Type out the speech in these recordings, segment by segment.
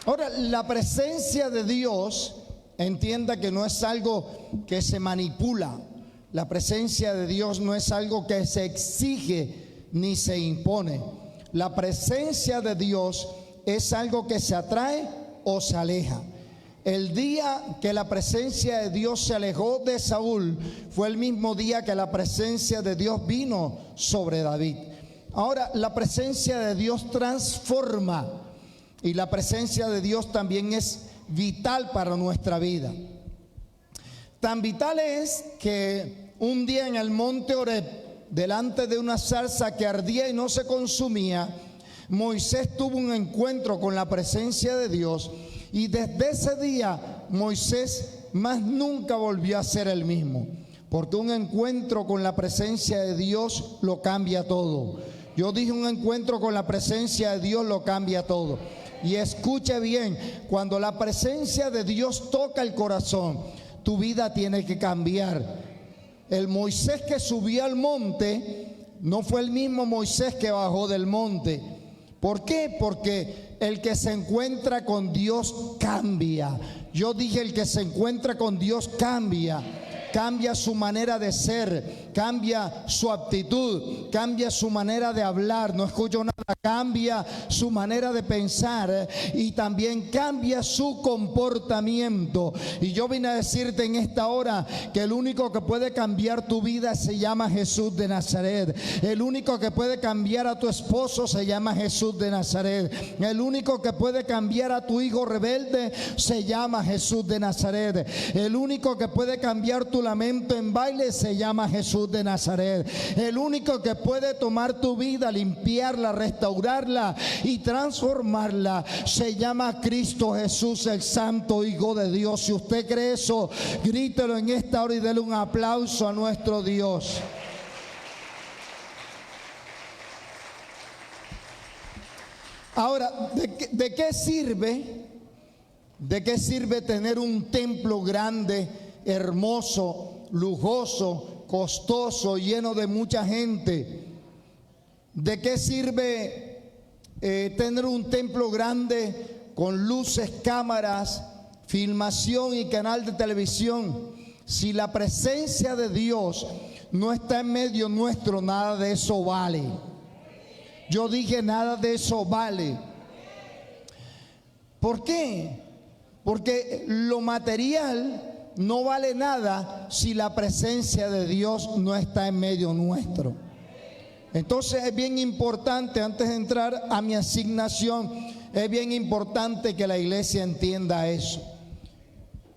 Ahora, la presencia de Dios, entienda que no es algo que se manipula. La presencia de Dios no es algo que se exige ni se impone. La presencia de Dios es algo que se atrae o se aleja. El día que la presencia de Dios se alejó de Saúl fue el mismo día que la presencia de Dios vino sobre David. Ahora, la presencia de Dios transforma y la presencia de Dios también es vital para nuestra vida. Tan vital es que un día en el monte Horeb, delante de una zarza que ardía y no se consumía, Moisés tuvo un encuentro con la presencia de Dios, y desde ese día Moisés más nunca volvió a ser el mismo, porque un encuentro con la presencia de Dios lo cambia todo. Yo dije, un encuentro con la presencia de Dios lo cambia todo. Y escuche bien, cuando la presencia de Dios toca el corazón, tu vida tiene que cambiar. El Moisés que subió al monte no fue el mismo Moisés que bajó del monte. ¿Por qué? Porque el que se encuentra con Dios cambia. Yo dije, el que se encuentra con Dios cambia. Cambia su manera de ser, cambia su actitud, cambia su manera de hablar, no escucho nada, cambia su manera de pensar y también cambia su comportamiento. Y yo vine a decirte en esta hora que el único que puede cambiar tu vida se llama Jesús de Nazaret. El único que puede cambiar a tu esposo se llama Jesús de Nazaret. El único que puede cambiar a tu hijo rebelde se llama Jesús de Nazaret. El único que puede cambiar tu lamento en baile se llama Jesús de Nazaret. El único que puede tomar tu vida, limpiarla, restaurarla y transformarla se llama Cristo Jesús, el Santo Hijo de Dios. Si usted cree eso, grítelo en esta hora y dele un aplauso a nuestro Dios. Ahora, ¿de qué sirve? ¿De qué sirve tener un templo grande, hermoso, lujoso, costoso, lleno de mucha gente? ¿De qué sirve tener un templo grande con luces, cámaras, filmación y canal de televisión? Si la presencia de Dios no está en medio nuestro, nada de eso vale. Yo dije, nada de eso vale. ¿Por qué? Porque lo material no vale nada si la presencia de Dios no está en medio nuestro. Entonces es bien importante, antes de entrar a mi asignación, es bien importante que la iglesia entienda eso.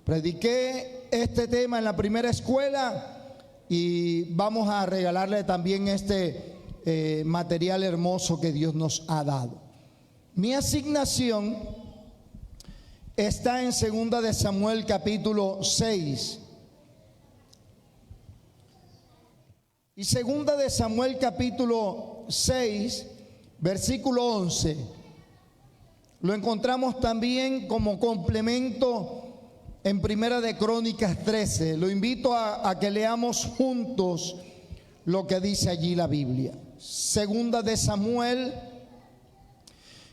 Prediqué este tema en la primera escuela y vamos a regalarle también este material hermoso que Dios nos ha dado. Mi asignación está en 2 de Samuel capítulo 6. Y 2 de Samuel capítulo 6, versículo 11. Lo encontramos también como complemento en 1 de Crónicas 13. Lo invito a que leamos juntos lo que dice allí la Biblia. 2 de Samuel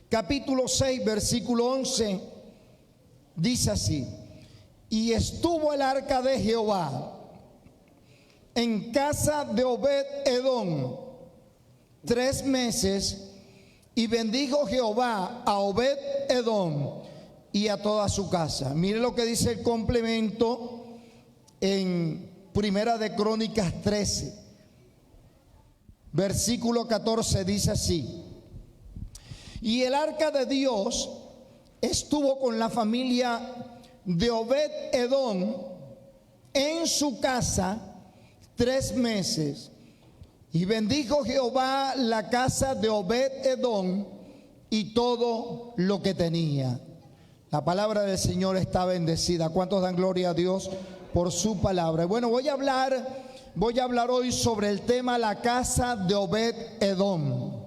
capítulo 6, versículo 11. Dice así: y estuvo el arca de Jehová en casa de Obed-Edom 3 meses, y bendijo Jehová a Obed-Edom y a toda su casa. Mire lo que dice el complemento en 1 de Crónicas 13, versículo 14, dice así: y el arca de Dios estuvo con la familia de Obed-Edom en su casa 3 meses, y bendijo Jehová la casa de Obed-Edom y todo lo que tenía. La palabra del Señor está bendecida. ¿Cuántos dan gloria a Dios por su palabra? Bueno, voy a hablar hoy sobre el tema la casa de Obed-Edom.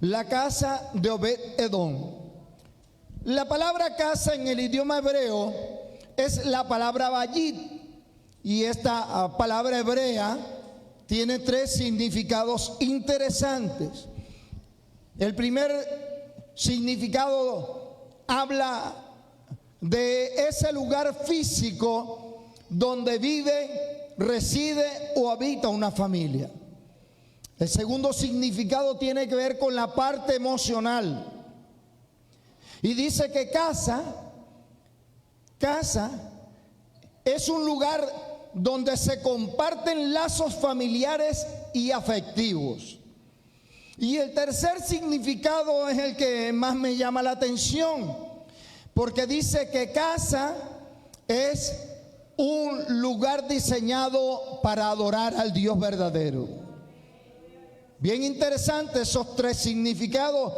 La casa de Obed-Edom. La palabra casa en el idioma hebreo es la palabra bayit, y esta palabra hebrea tiene 3 significados interesantes. El primer significado habla de ese lugar físico donde vive, reside o habita una familia. El segundo significado tiene que ver con la parte emocional. Y dice que casa es un lugar donde se comparten lazos familiares y afectivos. Y el tercer significado es el que más me llama la atención, porque dice que casa es un lugar diseñado para adorar al Dios verdadero. Bien interesante esos tres significados,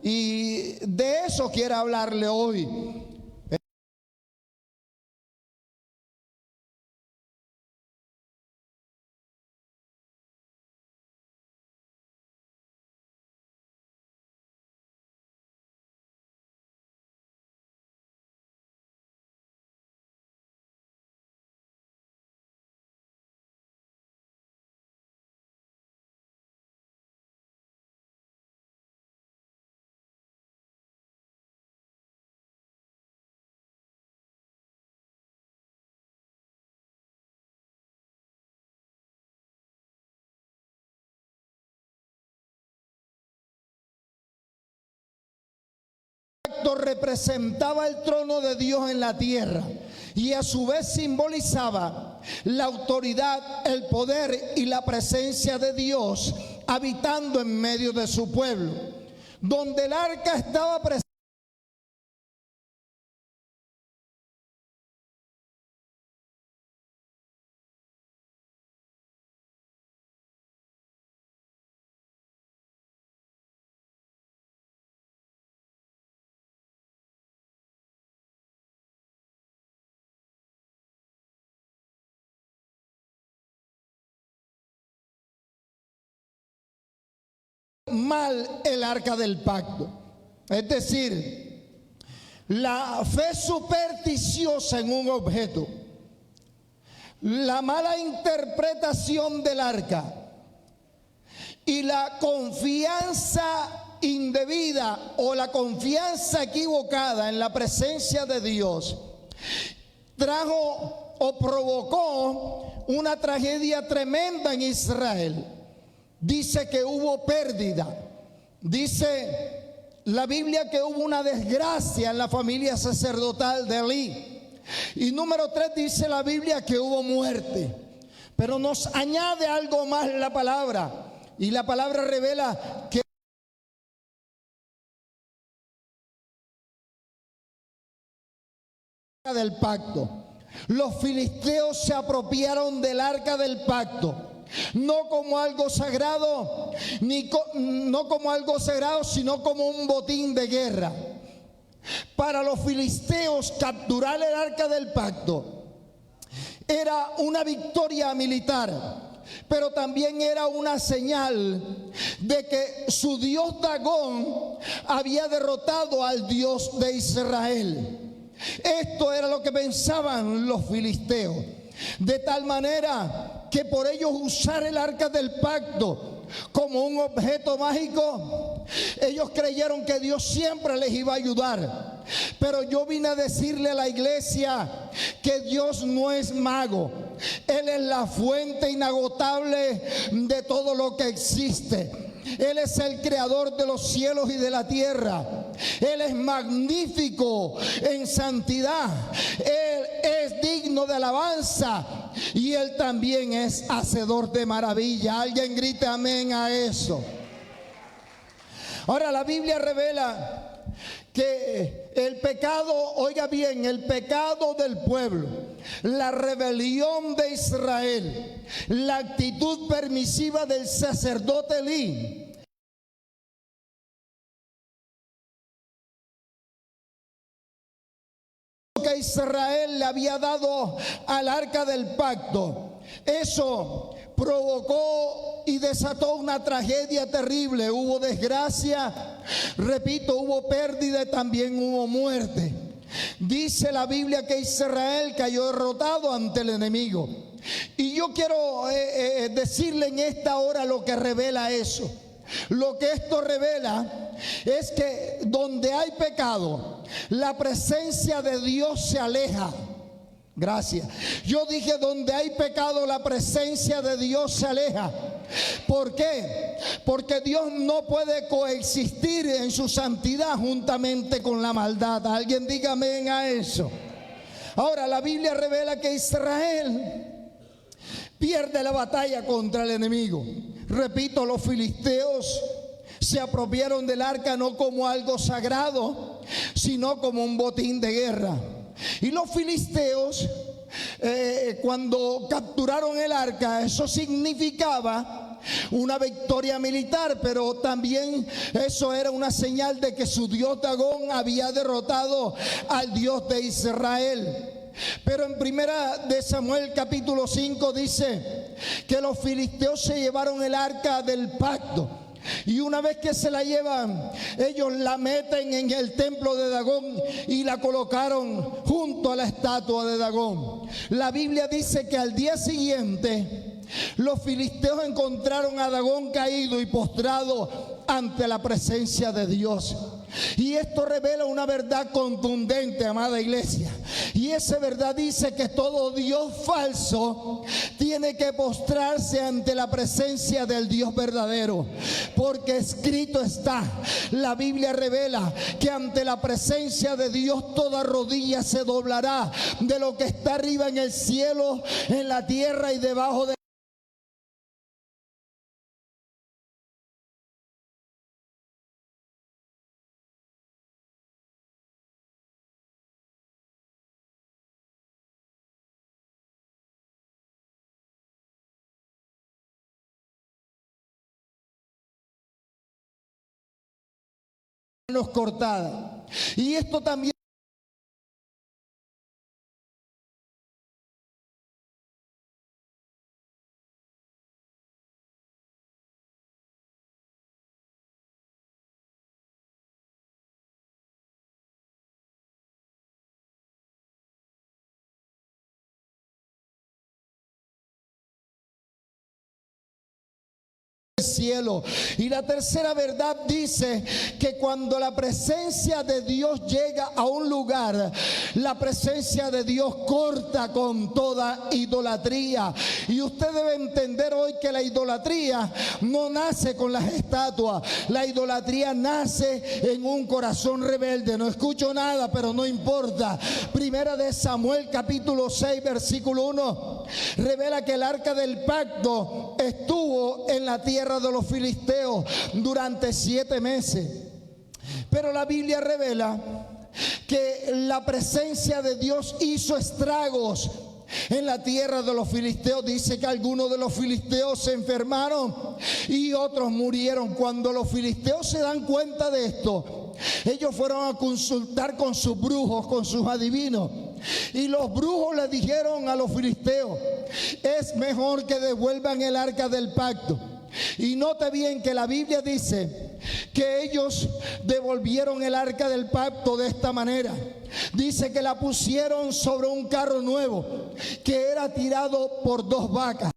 y de eso quiero hablarle hoy. Representaba el trono de Dios en la tierra y a su vez simbolizaba la autoridad, el poder y la presencia de Dios habitando en medio de su pueblo. Donde el arca estaba presente, mal el arca del pacto. Es decir, la fe supersticiosa en un objeto, la mala interpretación del arca y la confianza indebida o la confianza equivocada en la presencia de Dios trajo o provocó una tragedia tremenda en Israel. Dice que hubo pérdida. Dice la Biblia que hubo una desgracia en la familia sacerdotal de Elí. Y número 3, dice la Biblia que hubo muerte. Pero nos añade algo más la palabra. Y la palabra revela que del pacto. Los filisteos se apropiaron del arca del pacto. No como algo sagrado, no como algo sagrado, sino como un botín de guerra. Para los filisteos, capturar el arca del pacto era una victoria militar, pero también era una señal de que su dios Dagón había derrotado al Dios de Israel. Esto era lo que pensaban los filisteos, de tal manera que por ellos usar el arca del pacto como un objeto mágico, ellos creyeron que Dios siempre les iba a ayudar. Pero yo vine a decirle a la iglesia que Dios no es mago. Él es la fuente inagotable de todo lo que existe. Él es el creador de los cielos y de la tierra. Él es magnífico en santidad. Él es digno de alabanza. Y Él también es hacedor de maravilla. Alguien grite amén a eso. Ahora la Biblia revela que el pecado, oiga bien, el pecado del pueblo, la rebelión de Israel, la actitud permisiva del sacerdote Elí, que Israel le había dado al arca del pacto, eso provocó y desató una tragedia terrible. Hubo desgracia, repito, hubo pérdida y también hubo muerte. Dice la Biblia que Israel cayó derrotado ante el enemigo. Y yo quiero decirle en esta hora lo que revela eso. Lo que esto revela es que donde hay pecado, la presencia de Dios se aleja. Gracias. Yo dije, donde hay pecado, la presencia de Dios se aleja. ¿Por qué? Porque Dios no puede coexistir en su santidad juntamente con la maldad. Alguien diga amén a eso. Ahora, la Biblia revela que Israel pierde la batalla contra el enemigo. Repito, los filisteos se apropiaron del arca no como algo sagrado, sino como un botín de guerra. Y los filisteos, cuando capturaron el arca, eso significaba una victoria militar, pero también eso era una señal de que su dios Dagón había derrotado al Dios de Israel. Pero en primera de Samuel capítulo 5 dice que los filisteos se llevaron el arca del pacto. Y una vez que se la llevan, ellos la meten en el templo de Dagón y la colocaron junto a la estatua de Dagón. La Biblia dice que al día siguiente los filisteos encontraron a Dagón caído y postrado ante la presencia de Dios. Y esto revela una verdad contundente, amada iglesia. Y esa verdad dice que todo Dios falso tiene que postrarse ante la presencia del Dios verdadero. Porque escrito está, la Biblia revela que ante la presencia de Dios toda rodilla se doblará, de lo que está arriba en el cielo, en la tierra y debajo de manos cortadas. Y esto también cielo. Y la tercera verdad dice que cuando la presencia de Dios llega a un lugar, la presencia de Dios corta con toda idolatría. Y usted debe entender hoy que la idolatría no nace con las estatuas. La idolatría nace en un corazón rebelde. No escucho nada, pero no importa. Primera de Samuel capítulo 6 versículo 1 revela que el arca del pacto estuvo en la tierra de los filisteos durante 7 meses. Pero la Biblia revela que la presencia de Dios hizo estragos en la tierra de los filisteos. Dice que algunos de los filisteos se enfermaron y otros murieron. Cuando los filisteos se dan cuenta de esto, ellos fueron a consultar con sus brujos, con sus adivinos. Y los brujos le dijeron a los filisteos: es mejor que devuelvan el arca del pacto. Y note bien que la Biblia dice que ellos devolvieron el arca del pacto de esta manera. Dice que la pusieron sobre un carro nuevo que era tirado por 2 vacas.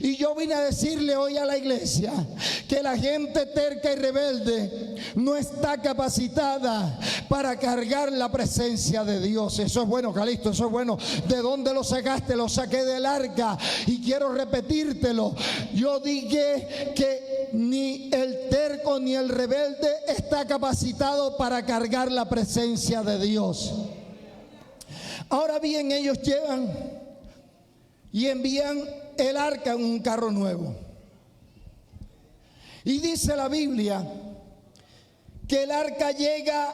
Y yo vine a decirle hoy a la iglesia que la gente terca y rebelde no está capacitada para cargar la presencia de Dios. Eso es bueno, Calixto, eso es bueno. ¿De dónde lo sacaste? Lo saqué del arca y quiero repetírtelo. Yo dije que ni el terco ni el rebelde está capacitado para cargar la presencia de Dios. Ahora bien, ellos llevan y envían el arca en un carro nuevo. Y dice la Biblia que el arca llega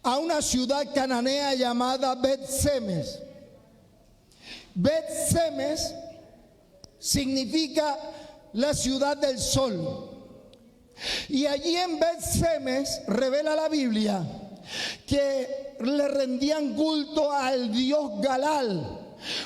a una ciudad cananea llamada Bet-Semes. Bet-Semes significa la ciudad del sol. Y allí en Bet-Semes revela la Biblia que le rendían culto al dios Galal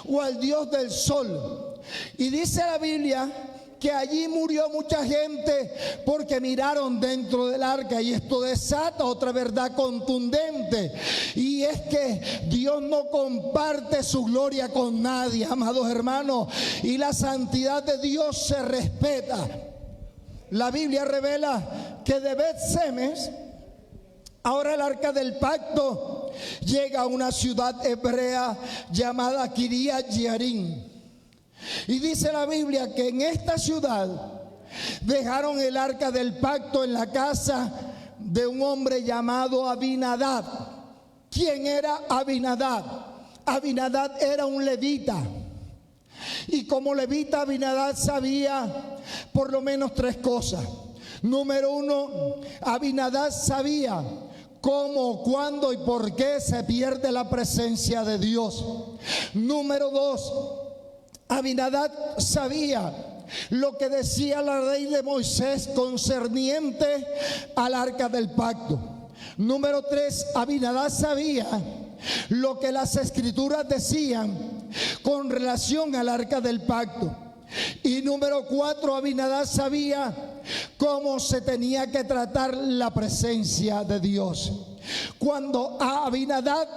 o al dios del sol. Y dice la Biblia que allí murió mucha gente porque miraron dentro del arca, y esto desata otra verdad contundente, y es que Dios no comparte su gloria con nadie, amados hermanos, y la santidad de Dios se respeta. La Biblia revela que de Bet-Semes, ahora el arca del pacto, llega a una ciudad hebrea llamada Kiriat Jearim. Y dice la Biblia que en esta ciudad dejaron el arca del pacto en la casa de un hombre llamado Abinadab. ¿Quién era Abinadab? Abinadab era un levita. Y como levita, Abinadab sabía por lo menos tres cosas. Número uno, Abinadab sabía cómo, cuándo y por qué se pierde la presencia de Dios. Número dos, Abinadab sabía lo que decía la ley de Moisés concerniente al arca del pacto. Número tres, Abinadab sabía lo que las escrituras decían con relación al arca del pacto. Y número cuatro, Abinadab sabía cómo se tenía que tratar la presencia de Dios. Cuando a Abinadab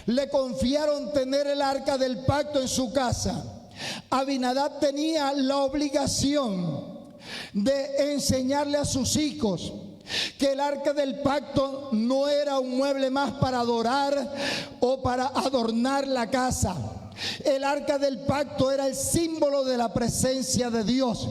le confiaron tener el arca del pacto en su casa, Abinadab tenía la obligación de enseñarle a sus hijos que el arca del pacto no era un mueble más para adorar o para adornar la casa. El arca del pacto era el símbolo de la presencia de Dios.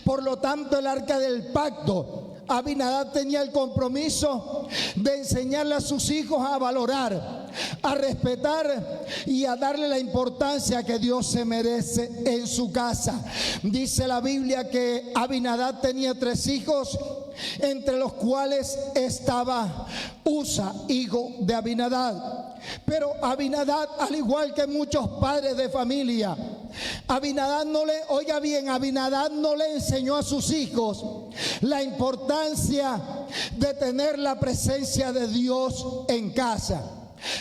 Por lo tanto, el arca del pacto, Abinadab tenía el compromiso de enseñarle a sus hijos a valorar, a respetar y a darle la importancia que Dios se merece en su casa. Dice la Biblia que Abinadab tenía 3 hijos, entre los cuales estaba Usa, hijo de Abinadab. Pero Abinadab, al igual que muchos padres de familia, Abinadab no le enseñó a sus hijos la importancia de tener la presencia de Dios en casa.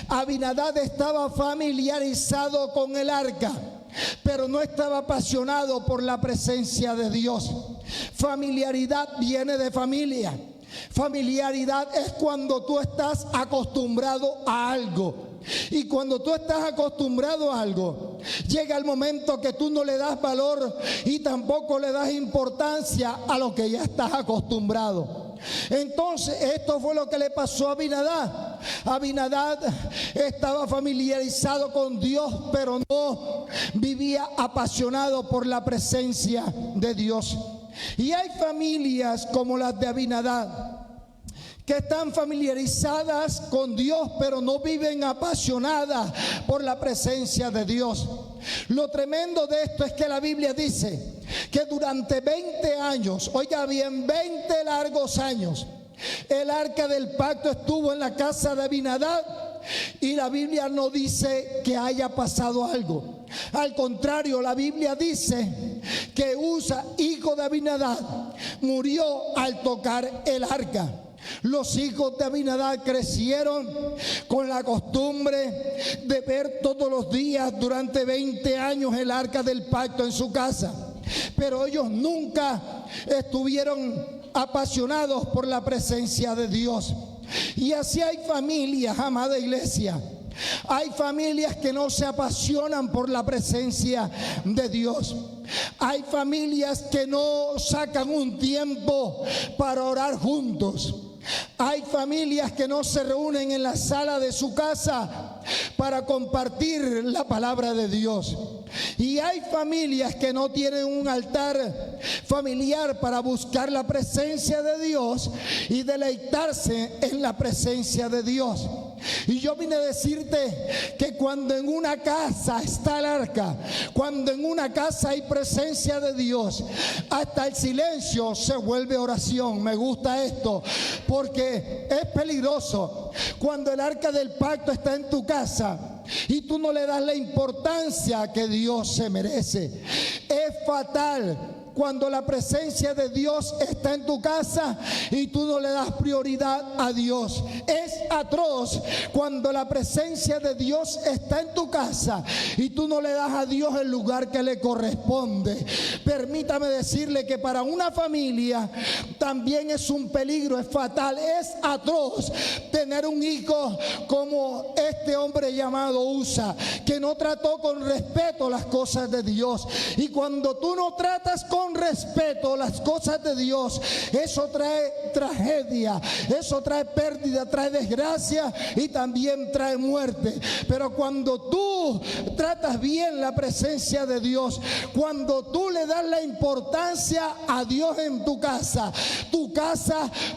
Abinadab estaba familiarizado con el arca, pero no estaba apasionado por la presencia de Dios. Familiaridad viene de familia. Familiaridad es cuando tú estás acostumbrado a algo. Y cuando tú estás acostumbrado a algo, llega el momento que tú no le das valor y tampoco le das importancia a lo que ya estás acostumbrado. Entonces, esto fue lo que le pasó a Abinadab. Abinadab estaba familiarizado con Dios, pero no vivía apasionado por la presencia de Dios. Y hay familias como las de Abinadab que están familiarizadas con Dios, pero no viven apasionadas por la presencia de Dios. Lo tremendo de esto es que la Biblia dice que durante 20 años, oiga bien, 20 largos años, el arca del pacto estuvo en la casa de Abinadab, y la Biblia no dice que haya pasado algo. Al contrario, la Biblia dice que Usa, hijo de Abinadab, murió al tocar el arca. Los hijos de Abinadab crecieron con la costumbre de ver todos los días durante 20 años el arca del pacto en su casa, pero ellos nunca estuvieron apasionados por la presencia de Dios. Y así hay familias, amada iglesia. Hay familias que no se apasionan por la presencia de Dios. Hay familias que no sacan un tiempo para orar juntos. Hay familias que no se reúnen en la sala de su casa para compartir la palabra de Dios. Y hay familias que no tienen un altar familiar para buscar la presencia de Dios y deleitarse en la presencia de Dios. Y yo vine a decirte que cuando en una casa está el arca, cuando en una casa hay presencia de Dios, hasta el silencio se vuelve oración. Me gusta esto porque es peligroso cuando el arca del pacto está en tu casa y tú no le das la importancia que Dios se merece. Es fatal cuando la presencia de Dios está en tu casa y tú no le das prioridad a Dios. Es atroz cuando la presencia de Dios está en tu casa y tú no le das a Dios el lugar que le corresponde. Permítame decirle que para una familia también es un peligro, es fatal, es atroz tener un hijo como este hombre llamado Usa, que no trató con respeto las cosas de Dios. Y cuando tú no tratas con respeto las cosas de Dios, eso trae tragedia, eso trae pérdida, trae desgracia y también trae muerte. Pero cuando tú tratas bien la presencia de Dios, cuando tú le das la importancia a Dios en tu casa,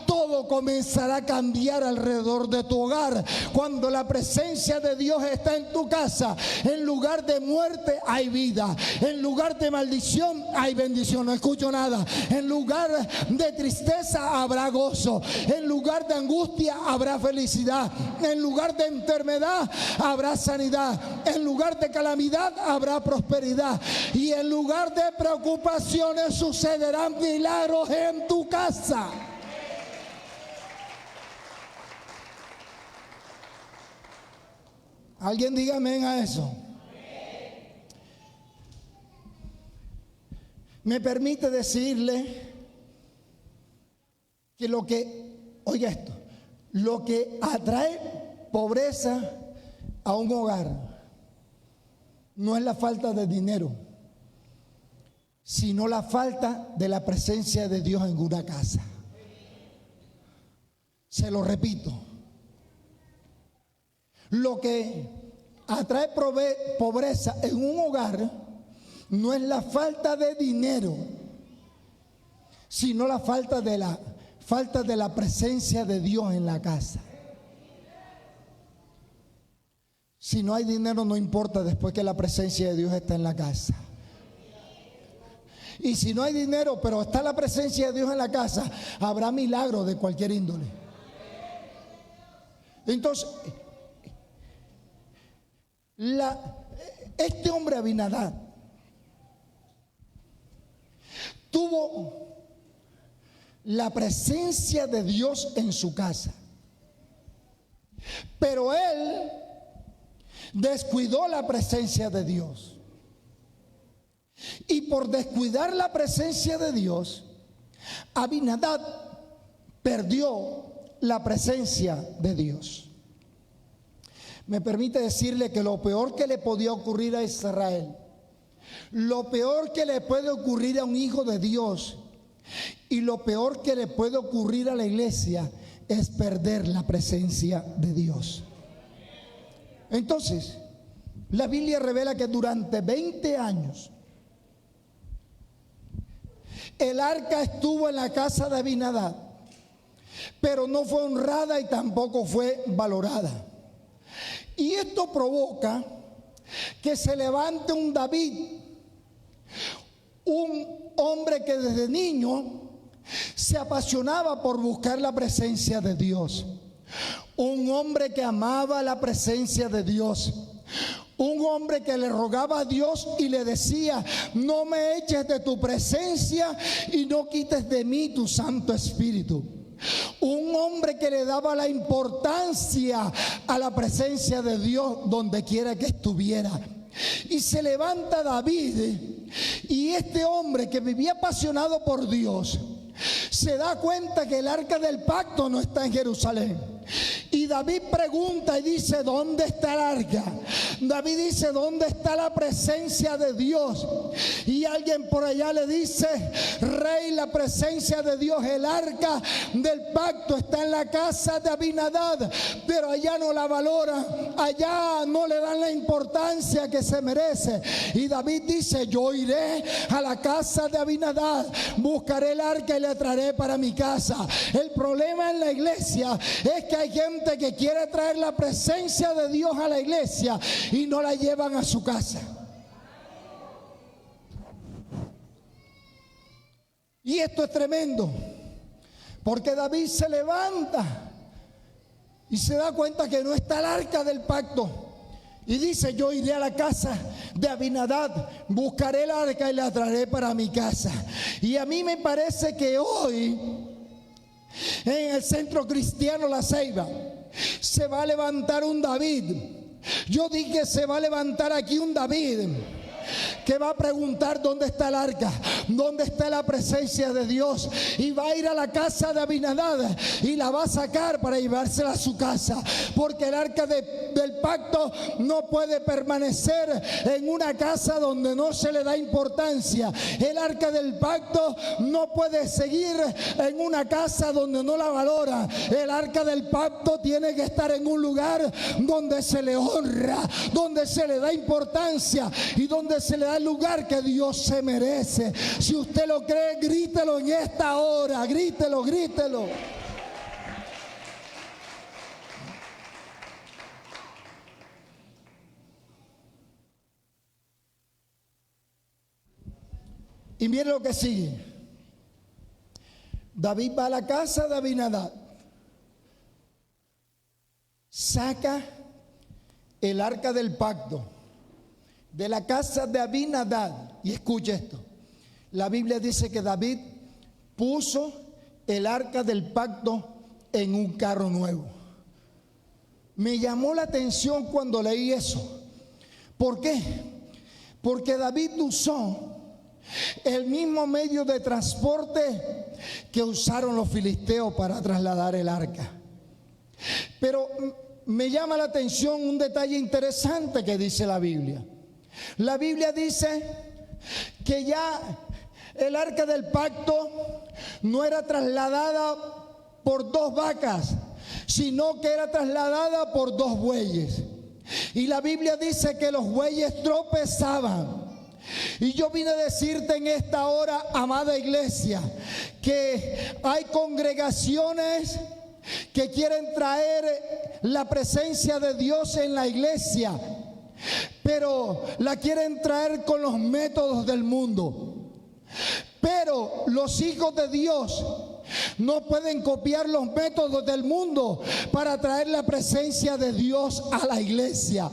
todo comenzará a cambiar alrededor de tu hogar. Cuando la presencia de Dios está en tu casa, en lugar de muerte hay vida, en lugar de maldición hay bendición. No escucho nada. En lugar de tristeza habrá gozo, en lugar de angustia habrá felicidad, en lugar de enfermedad habrá sanidad, en lugar de calamidad habrá prosperidad, y en lugar de preocupaciones sucederán milagros en tu casa. Alguien diga amén a eso. Me permite decirle que oiga esto, lo que atrae pobreza a un hogar no es la falta de dinero, sino la falta de la presencia de Dios en una casa. Se lo repito. Lo que atrae pobreza en un hogar no es la falta de dinero, sino la falta de la presencia de Dios en la casa. Si no hay dinero, no importa después que la presencia de Dios está en la casa. Y si no hay dinero, pero está la presencia de Dios en la casa, habrá milagros de cualquier índole. Entonces, este hombre Abinadab tuvo la presencia de Dios en su casa, pero él descuidó la presencia de Dios, y por descuidar la presencia de Dios, Abinadab perdió la presencia de Dios. Me permite decirle que lo peor que le podía ocurrir a Israel, lo peor que le puede ocurrir a un hijo de Dios y lo peor que le puede ocurrir a la iglesia es perder la presencia de Dios. Entonces, la Biblia revela que durante 20 años el arca estuvo en la casa de Abinadab, pero no fue honrada y tampoco fue valorada. Y esto provoca que se levante un David, un hombre que desde niño se apasionaba por buscar la presencia de Dios, un hombre que amaba la presencia de Dios, un hombre que le rogaba a Dios y le decía: no me eches de tu presencia y no quites de mí tu Santo Espíritu. Un hombre que le daba la importancia a la presencia de Dios donde quiera que estuviera. Y se levanta David, y este hombre que vivía apasionado por Dios se da cuenta que el arca del pacto no está en Jerusalén. Y David pregunta y dice: ¿dónde está el arca? David dice: ¿dónde está la presencia de Dios? Y alguien por allá le dice: rey, la presencia de Dios, el arca del pacto está en la casa de Abinadab, pero allá no la valoran, allá no le dan la importancia que se merece. Y David dice: yo iré a la casa de Abinadab, buscaré el arca y la traeré para mi casa. El problema en la iglesia es que hay gente que quiere traer la presencia de Dios a la iglesia y no la llevan a su casa. Y esto es tremendo, porque David se levanta y se da cuenta que no está el arca del pacto. Y dice: yo iré a la casa de Abinadab, buscaré el arca y la traeré para mi casa. Y a mí me parece que hoy en el Centro Cristiano La Ceiba se va a levantar un David. Yo dije: se va a levantar aquí un David que va a preguntar: ¿dónde está el arca? ¿Dónde está la presencia de Dios? Y va a ir a la casa de Abinadab y la va a sacar para llevársela a su casa, porque el arca del pacto no puede permanecer en una casa donde no se le da importancia. El arca del pacto no puede seguir en una casa donde no la valora. El arca del pacto tiene que estar en un lugar donde se le honra, donde se le da importancia y donde se le da el lugar que Dios se merece. Si usted lo cree, grítelo en esta hora, grítelo, grítelo. Y mire lo que sigue. David va a la casa de Abinadab, saca el arca del pacto de la casa de Abinadab. Y escuche esto: la Biblia dice que David puso el arca del pacto en un carro nuevo. Me llamó la atención cuando leí eso. ¿Por qué? Porque David usó el mismo medio de transporte que usaron los filisteos para trasladar el arca. Pero me llama la atención un detalle interesante que dice la Biblia. La Biblia dice que ya el arca del pacto no era trasladada por 2 vacas, sino que era trasladada por 2 bueyes. Y la Biblia dice que los bueyes tropezaban. Y yo vine a decirte en esta hora, amada iglesia, que hay congregaciones que quieren traer la presencia de Dios en la iglesia, pero la quieren traer con los métodos del mundo. Pero los hijos de Dios no pueden copiar los métodos del mundo para traer la presencia de Dios a la iglesia.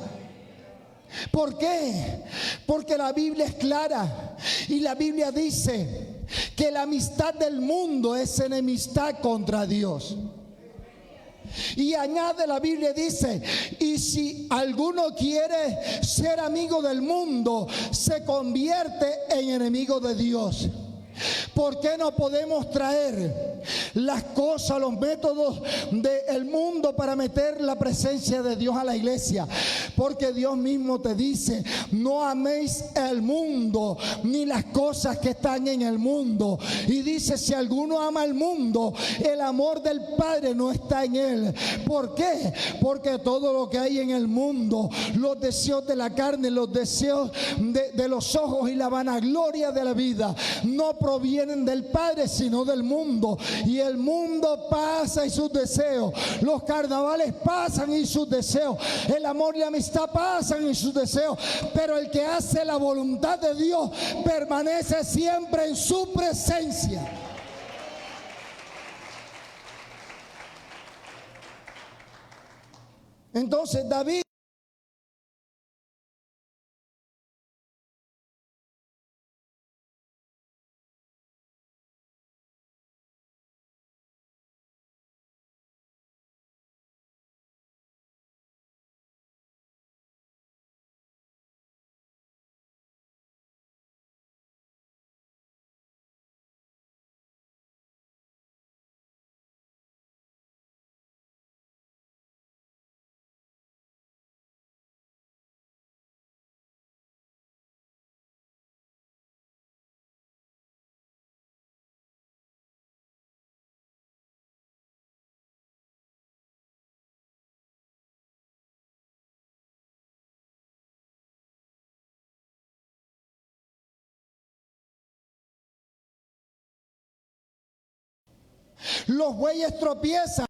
¿Por qué? Porque la Biblia es clara y la Biblia dice que la amistad del mundo es enemistad contra Dios. Y añade, la Biblia dice: y si alguno quiere ser amigo del mundo, se convierte en enemigo de Dios. ¿Por qué no podemos traer las cosas, los métodos del mundo para meter la presencia de Dios a la iglesia? Porque Dios mismo te dice: no améis el mundo ni las cosas que están en el mundo. Y dice: si alguno ama el mundo, el amor del Padre no está en él. ¿Por qué? Porque todo lo que hay en el mundo, los deseos de la carne, los deseos de los ojos y la vanagloria de la vida, no provienen del Padre, sino del mundo. Y el mundo pasa y sus deseos, los carnavales pasan y sus deseos, el amor y la amistad pasan y sus deseos, pero el que hace la voluntad de Dios permanece siempre en su presencia. Entonces David los bueyes tropiezan.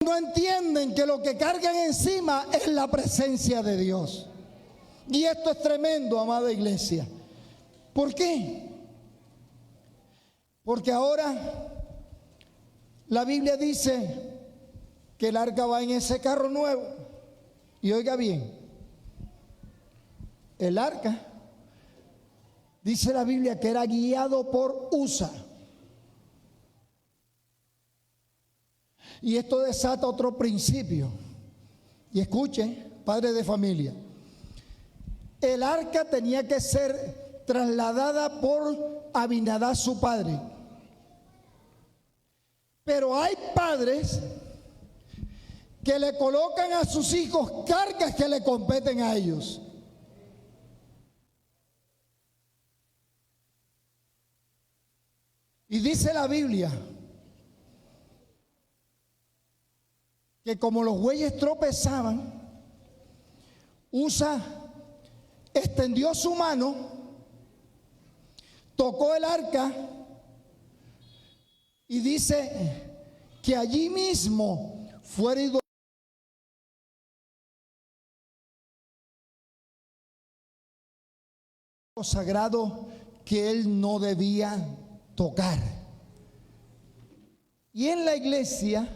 no entienden que lo que cargan encima es la presencia de Dios. Y esto es tremendo, amada iglesia. ¿Por qué? Porque ahora la Biblia dice que el arca va en ese carro nuevo. Y oiga bien, el arca, dice la Biblia que era guiado por Usa. Y esto desata otro principio. Y escuche, padre de familia, el arca tenía que ser trasladada por Abinadab, su padre. Pero hay padres que le colocan a sus hijos cargas que le competen a ellos. Y dice la Biblia que como los bueyes tropezaban, Usa extendió su mano, tocó el arca y dice que allí mismo fue herido sagrado que él no debía tocar. Y en la iglesia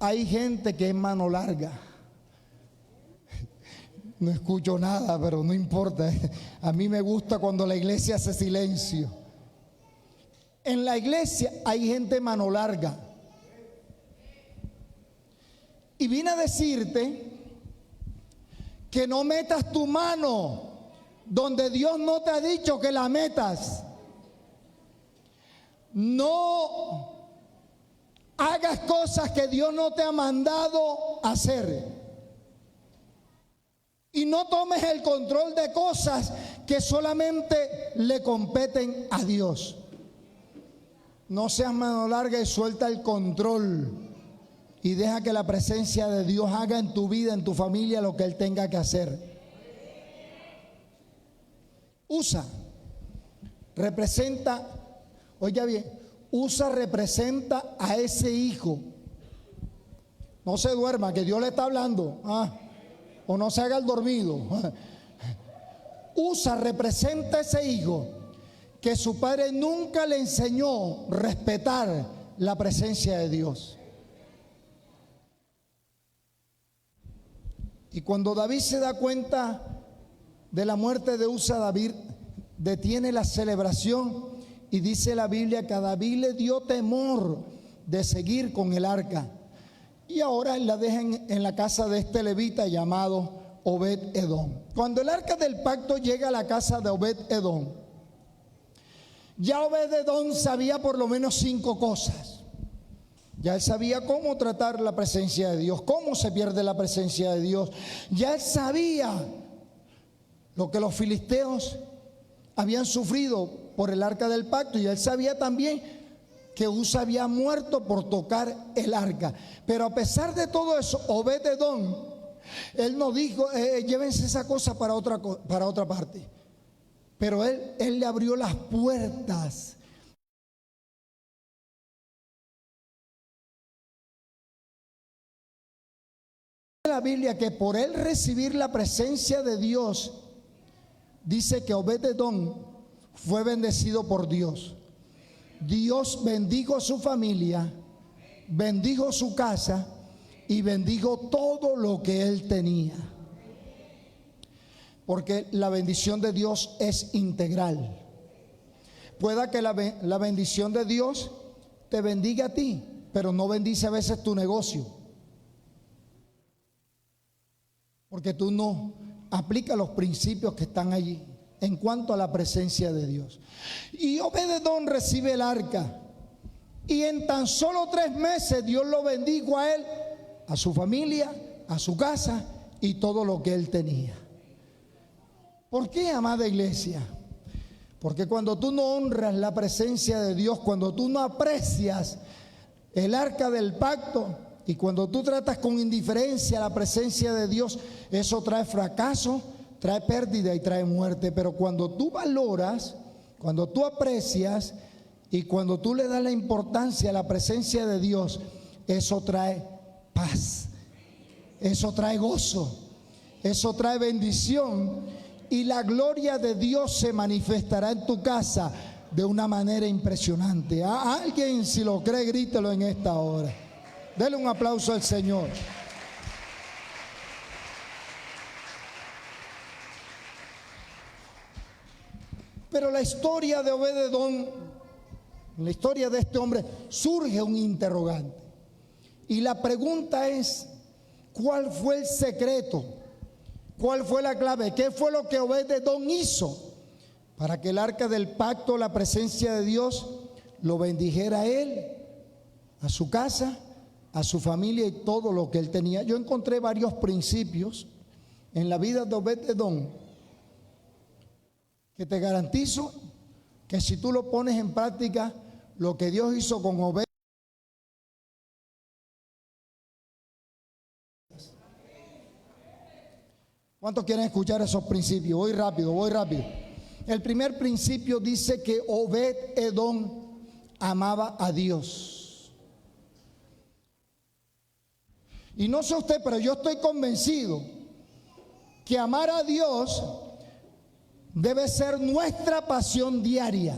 hay gente que es mano larga. No escucho nada, pero no importa. A mí me gusta cuando la iglesia hace silencio. En la iglesia hay gente mano larga. Y vine a decirte que no metas tu mano donde Dios no te ha dicho que la metas. No hagas cosas que Dios no te ha mandado hacer. Y no tomes el control de cosas que solamente le competen a Dios. No seas mano larga y suelta el control. Y deja que la presencia de Dios haga en tu vida, en tu familia, lo que Él tenga que hacer. Usa representa, oiga bien, Usa representa a ese hijo. No se duerma, que Dios le está hablando. O no se haga el dormido. Usa representa a ese hijo que su padre nunca le enseñó a respetar la presencia de Dios. Y cuando David se da cuenta de la muerte de Usa, David detiene la celebración y dice la Biblia que a David le dio temor de seguir con el arca. Y ahora la dejan en la casa de este levita llamado Obed-Edom. Cuando el arca del pacto llega a la casa de Obed-Edom, ya Obed-Edom sabía por lo menos 5 cosas. Ya él sabía cómo tratar la presencia de Dios, cómo se pierde la presencia de Dios. Ya él sabía lo que los filisteos habían sufrido por el arca del pacto, y él sabía también que Usa había muerto por tocar el arca. Pero a pesar de todo eso, Obed-Edom, él no dijo, llévense esa cosa para otra parte. Pero él le abrió las puertas. La Biblia que por él recibir la presencia de Dios, dice que Obed-Edom fue bendecido por Dios. Dios bendijo su familia, bendijo su casa y bendijo todo lo que él tenía. Porque la bendición de Dios es integral. Pueda que la bendición de Dios te bendiga a ti, pero no bendice a veces tu negocio. Porque tú no aplicas los principios que están allí en cuanto a la presencia de Dios. Y Obed-Edom recibe el arca. Y en tan solo 3 meses Dios lo bendijo a él, a su familia, a su casa y todo lo que él tenía. ¿Por qué, amada iglesia? Porque cuando tú no honras la presencia de Dios, cuando tú no aprecias el arca del pacto y cuando tú tratas con indiferencia la presencia de Dios, eso trae fracaso, trae pérdida y trae muerte. Pero cuando tú valoras, cuando tú aprecias y cuando tú le das la importancia a la presencia de Dios, eso trae paz. Eso trae gozo, eso trae bendición, y la gloria de Dios se manifestará en tu casa de una manera impresionante. A alguien, si lo cree, grítelo en esta hora. Dele un aplauso al Señor. Pero la historia de Obed-edom, la historia de este hombre, surge un interrogante. Y la pregunta es, ¿cuál fue el secreto? ¿Cuál fue la clave? ¿Qué fue lo que Obed-edom hizo para que el arca del pacto, la presencia de Dios, lo bendijera a él, a su casa, a su familia y todo lo que él tenía? Yo encontré varios principios en la vida de Obed-edom que te garantizo que si tú lo pones en práctica, lo que Dios hizo con Obed. ¿Cuántos quieren escuchar esos principios? Voy rápido, voy rápido. El primer principio dice que Obed-edom amaba a Dios. Y no sé usted, pero yo estoy convencido que amar a Dios debe ser nuestra pasión diaria.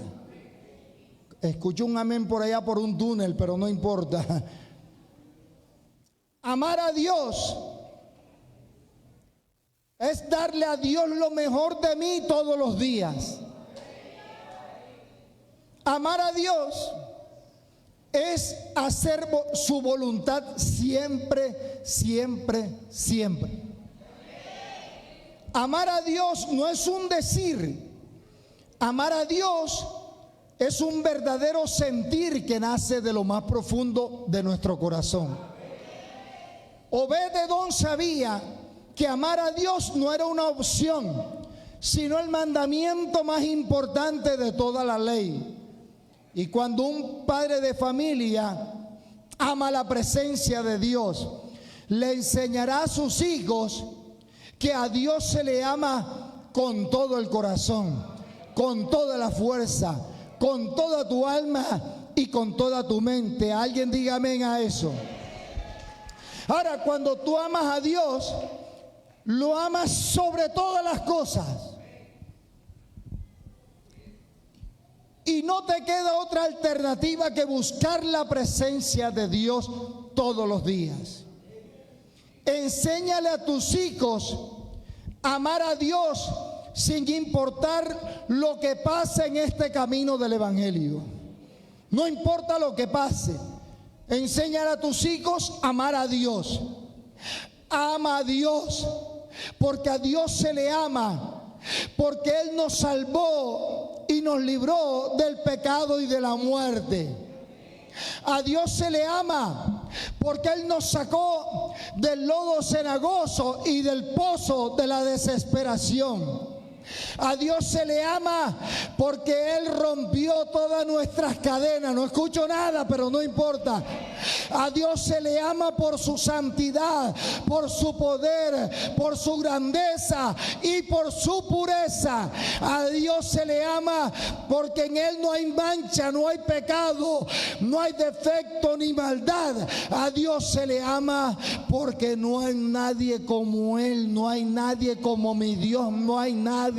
Escuché un amén por allá por un túnel, pero no importa. Amar a Dios es darle a Dios lo mejor de mí todos los días. Amar a Dios es hacer su voluntad siempre, siempre, siempre. Amar a Dios no es un decir. Amar a Dios es un verdadero sentir que nace de lo más profundo de nuestro corazón. Obed-edom sabía que amar a Dios no era una opción, sino el mandamiento más importante de toda la ley. Y cuando un padre de familia ama la presencia de Dios, le enseñará a sus hijos que a Dios se le ama con todo el corazón, con toda la fuerza, con toda tu alma y con toda tu mente. Alguien diga amén a eso. Ahora, cuando tú amas a Dios, lo amas sobre todas las cosas. Y no te queda otra alternativa que buscar la presencia de Dios todos los días. Enséñale a tus hijos a amar a Dios sin importar lo que pase en este camino del Evangelio. No importa lo que pase. Enséñale a tus hijos a amar a Dios. Ama a Dios, porque a Dios se le ama, porque Él nos salvó y nos libró del pecado y de la muerte. A Dios se le ama porque Él nos sacó del lodo cenagoso y del pozo de la desesperación. A Dios se le ama porque Él rompió todas nuestras cadenas. No escucho nada, pero no importa. A Dios se le ama por su santidad, por su poder, por su grandeza y por su pureza. A Dios se le ama porque en Él no hay mancha, no hay pecado, no hay defecto ni maldad. A Dios se le ama porque no hay nadie como Él, no hay nadie como mi Dios, no hay nadie.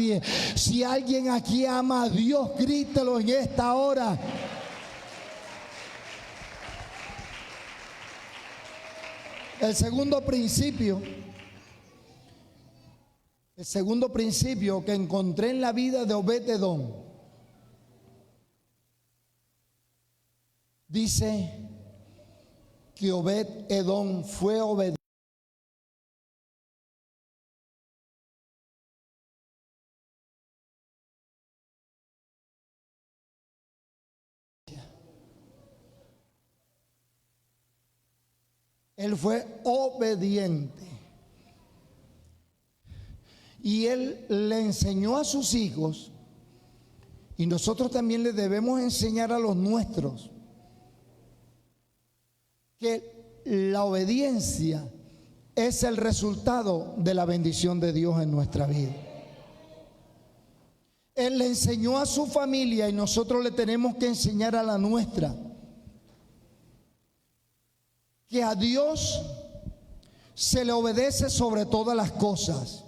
Si alguien aquí ama a Dios, grítelo en esta hora. El segundo principio que encontré en la vida de Obed-edom dice que Obed-edom fue obediente. Él fue obediente. Y Él le enseñó a sus hijos, y nosotros también le debemos enseñar a los nuestros, que la obediencia es el resultado de la bendición de Dios en nuestra vida. Él le enseñó a su familia y nosotros le tenemos que enseñar a la nuestra que a Dios se le obedece sobre todas las cosas.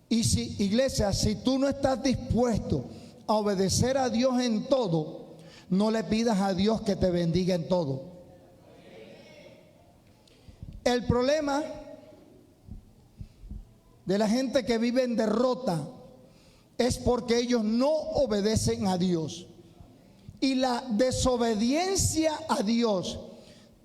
Y si, iglesia, si tú no estás dispuesto a obedecer a Dios en todo, no le pidas a Dios que te bendiga en todo. El problema de la gente que vive en derrota es porque ellos no obedecen a Dios. Y la desobediencia a Dios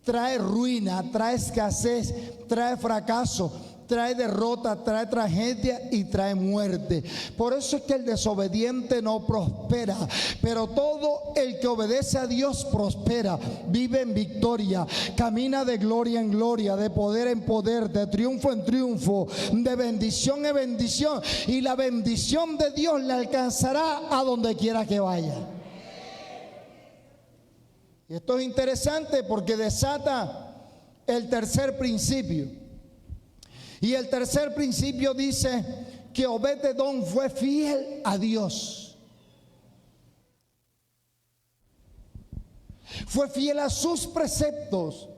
trae ruina, trae escasez, trae fracaso, trae derrota, trae tragedia y trae muerte. Por eso es que el desobediente no prospera, pero todo el que obedece a Dios prospera, vive en victoria, camina de gloria en gloria, de poder en poder, de triunfo en triunfo, de bendición en bendición, y la bendición de Dios le alcanzará a donde quiera que vaya. Y esto es interesante porque desata el tercer principio. Y el tercer principio dice que Obed-Edom fue fiel a Dios. Fue fiel a sus preceptos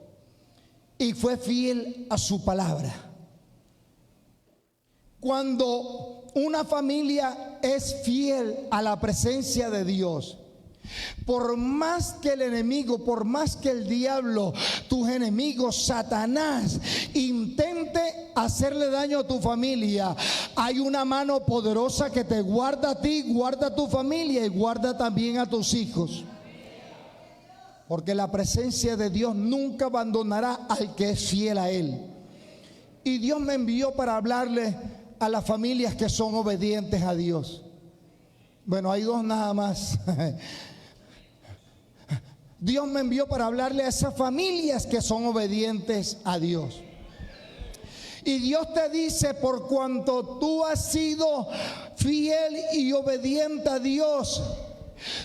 y fue fiel a su palabra. Cuando una familia es fiel a la presencia de Dios, por más que el enemigo, por más que el diablo, tus enemigos, Satanás, intente hacerle daño a tu familia, hay una mano poderosa que te guarda a ti, guarda a tu familia y guarda también a tus hijos. Porque la presencia de Dios nunca abandonará al que es fiel a Él. Y Dios me envió para hablarle a las familias que son obedientes a Dios. Bueno, hay dos nada más. Dios me envió para hablarle a esas familias que son obedientes a Dios. Y Dios te dice, por cuanto tú has sido fiel y obediente a Dios,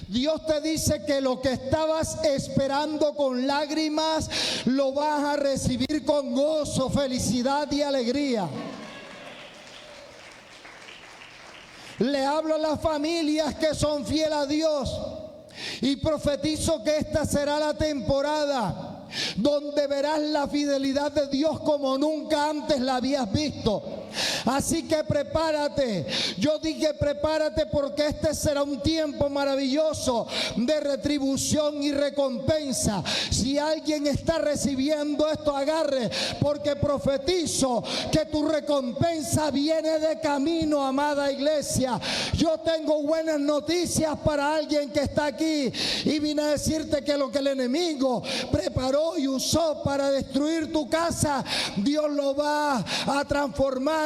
Dios te dice que lo que estabas esperando con lágrimas, lo vas a recibir con gozo, felicidad y alegría. Le hablo a las familias que son fieles a Dios y profetizo que esta será la temporada donde verás la fidelidad de Dios como nunca antes la habías visto. Así que prepárate. Yo dije prepárate porque este será un tiempo maravilloso de retribución y recompensa. Si alguien está recibiendo esto, agarre, porque profetizo que tu recompensa viene de camino, amada iglesia. Yo tengo buenas noticias para alguien que está aquí y vine a decirte que lo que el enemigo preparó y usó para destruir tu casa, Dios lo va a transformar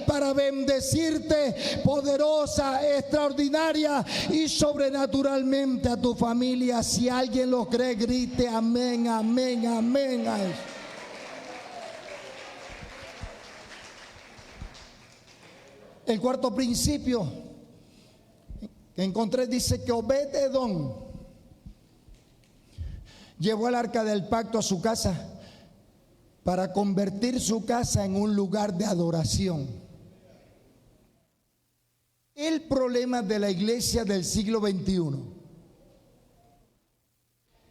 para bendecirte poderosa, extraordinaria y sobrenaturalmente a tu familia. Si alguien lo cree, grite amén, amén, amén a eso. El cuarto principio que encontré dice que Obed-Edom llevó el arca del pacto a su casa para convertir su casa en un lugar de adoración. El problema de la iglesia del siglo XXI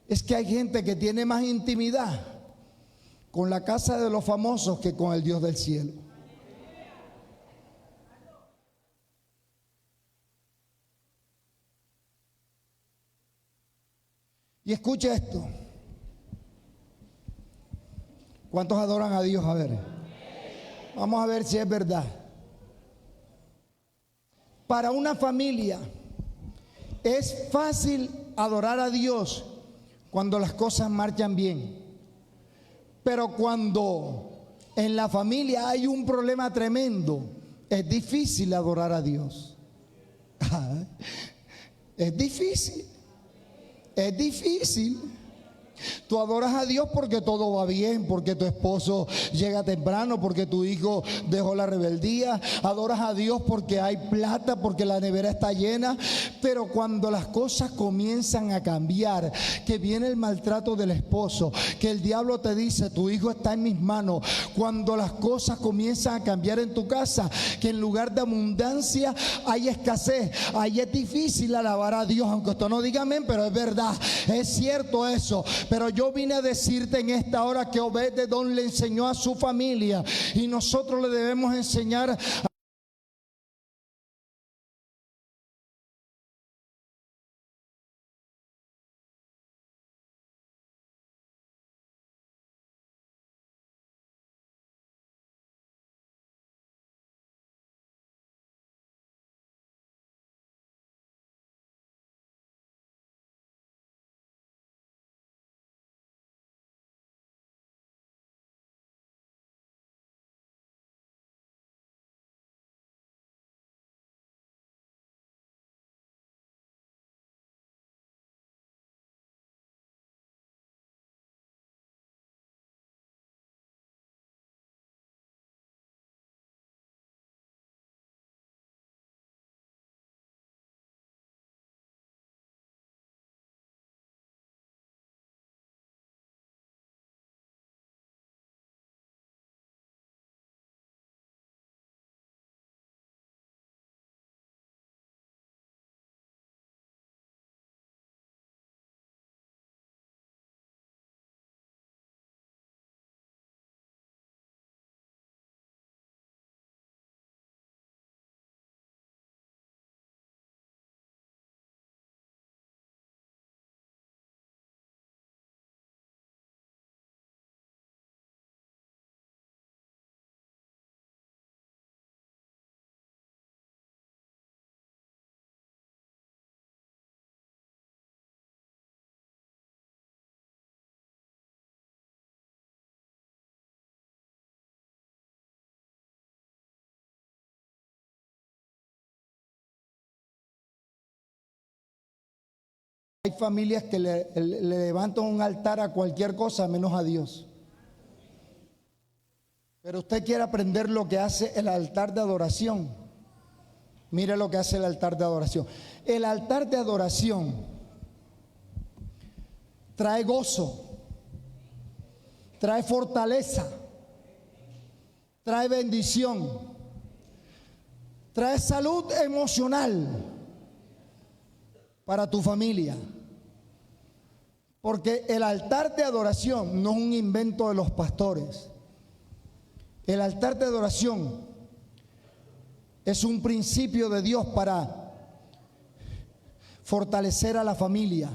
es que hay gente que tiene más intimidad con la casa de los famosos que con el Dios del cielo. Y escucha esto. ¿Cuántos adoran a Dios? A ver, vamos a ver si es verdad. Para una familia es fácil adorar a Dios cuando las cosas marchan bien, pero cuando en la familia hay un problema tremendo, es difícil adorar a Dios. Es difícil. Es difícil. Tú adoras a Dios porque todo va bien, porque tu esposo llega temprano, porque tu hijo dejó la rebeldía. Adoras a Dios porque hay plata, porque la nevera está llena. Pero cuando las cosas comienzan a cambiar, que viene el maltrato del esposo, que el diablo te dice tu hijo está en mis manos, cuando las cosas comienzan a cambiar en tu casa, que en lugar de abundancia hay escasez, ahí es difícil alabar a Dios. Aunque usted no diga amén, pero es verdad, es cierto eso. Pero yo vine a decirte en esta hora que Obed-Edom le enseñó a su familia, y nosotros le debemos enseñar a hay familias que le levantan un altar a cualquier cosa menos a Dios. Pero usted quiere aprender lo que hace el altar de adoración. Mire lo que hace el altar de adoración. El altar de adoración trae gozo, trae fortaleza, trae bendición, trae salud emocional para tu familia. Porque el altar de adoración no es un invento de los pastores. El altar de adoración es un principio de Dios para fortalecer a la familia,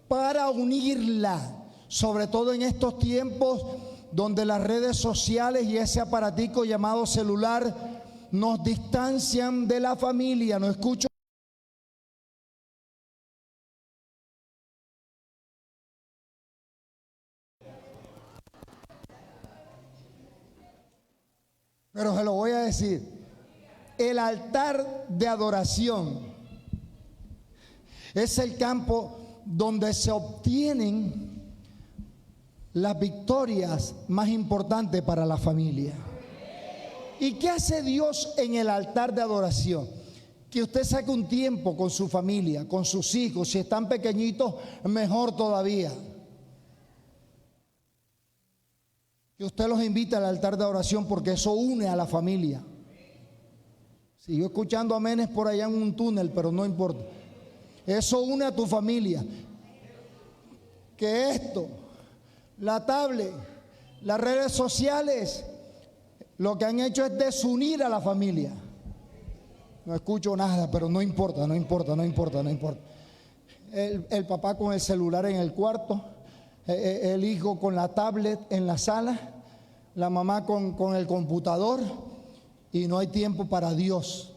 para unirla, sobre todo en estos tiempos donde las redes sociales y ese aparatico llamado celular nos distancian de la familia. No escucho. Pero se lo voy a decir. El altar de adoración es el campo donde se obtienen las victorias más importantes para la familia. ¿Y qué hace Dios en el altar de adoración? Que usted saque un tiempo con su familia, con sus hijos. Si están pequeñitos, mejor todavía. Que usted los invite al altar de adoración, porque eso une a la familia. Sigo escuchando amenes por allá en un túnel, pero no importa. Eso une a tu familia. Que esto, la tablet, las redes sociales, lo que han hecho es desunir a la familia. No escucho nada, pero no importa. El papá con el celular en el cuarto, el hijo con la tablet en la sala, la mamá con el computador, y no hay tiempo para Dios.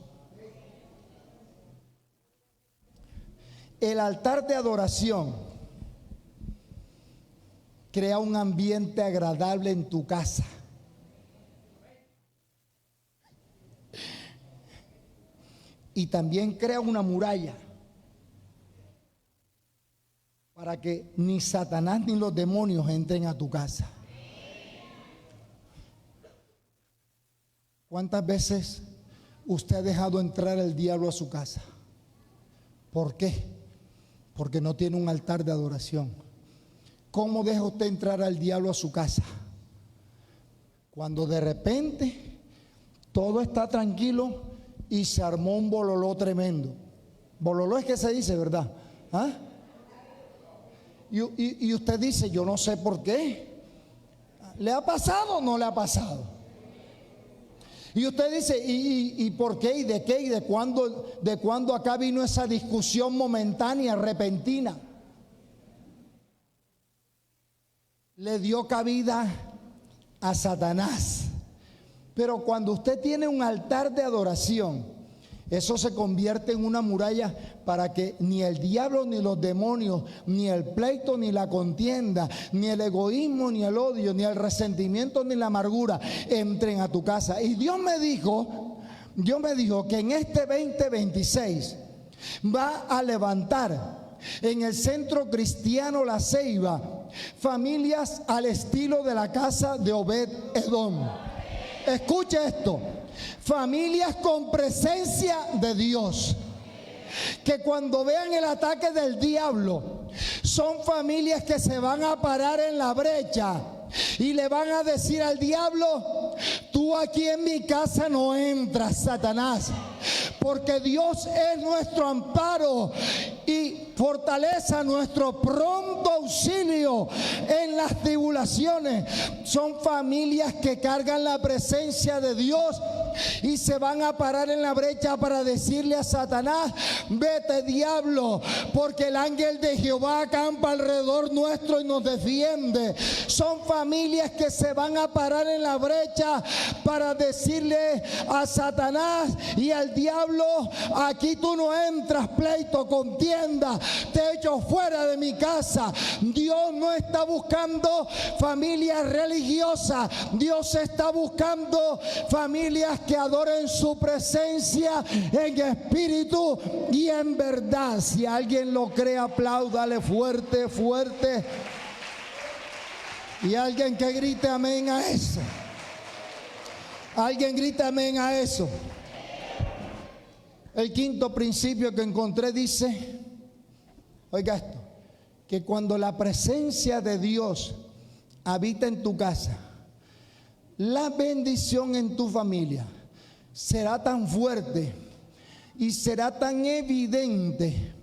El altar de adoración crea un ambiente agradable en tu casa. Y también crea una muralla para que ni Satanás ni los demonios entren a tu casa. ¿Cuántas veces usted ha dejado entrar el diablo a su casa? ¿Por qué? Porque no tiene un altar de adoración. ¿Cómo deja usted entrar al diablo a su casa? Cuando de repente todo está tranquilo y se armó un bololó tremendo. Bololó es que se dice, ¿verdad? ¿Ah? Y usted dice, yo no sé por qué. ¿Le ha pasado o no le ha pasado? Y usted dice, ¿y por qué? ¿Y de qué? ¿Y de cuándo acá vino esa discusión momentánea, repentina? Le dio cabida a Satanás. Pero cuando usted tiene un altar de adoración, eso se convierte en una muralla para que ni el diablo, ni los demonios, ni el pleito, ni la contienda, ni el egoísmo, ni el odio, ni el resentimiento, ni la amargura entren a tu casa. Y Dios me dijo que en este 2026 va a levantar en el Centro Cristiano La Ceiba familias al estilo de la casa de Obed-Edom. Escuche esto: familias con presencia de Dios, que cuando vean el ataque del diablo, son familias que se van a parar en la brecha y le van a decir al diablo: tú aquí en mi casa no entras, Satanás, porque Dios es nuestro amparo y fortaleza, nuestro pronto auxilio en las tribulaciones. Son familias que cargan la presencia de Dios y se van a parar en la brecha para decirle a Satanás: vete, diablo, porque el ángel de Jehová acampa alrededor nuestro y nos defiende. Son familias que se van a parar en la brecha para decirle a Satanás y al diablo: aquí tú no entras, pleito, contienda, te echo fuera de mi casa. Dios no está buscando familias religiosas, Dios está buscando familias que adoren su presencia en espíritu y en verdad. Si alguien lo cree, apláudale fuerte, fuerte. Y alguien que grite amén a eso. Alguien grita amén a eso. El quinto principio que encontré dice, oiga esto, que cuando la presencia de Dios habita en tu casa, la bendición en tu familia será tan fuerte y será tan evidente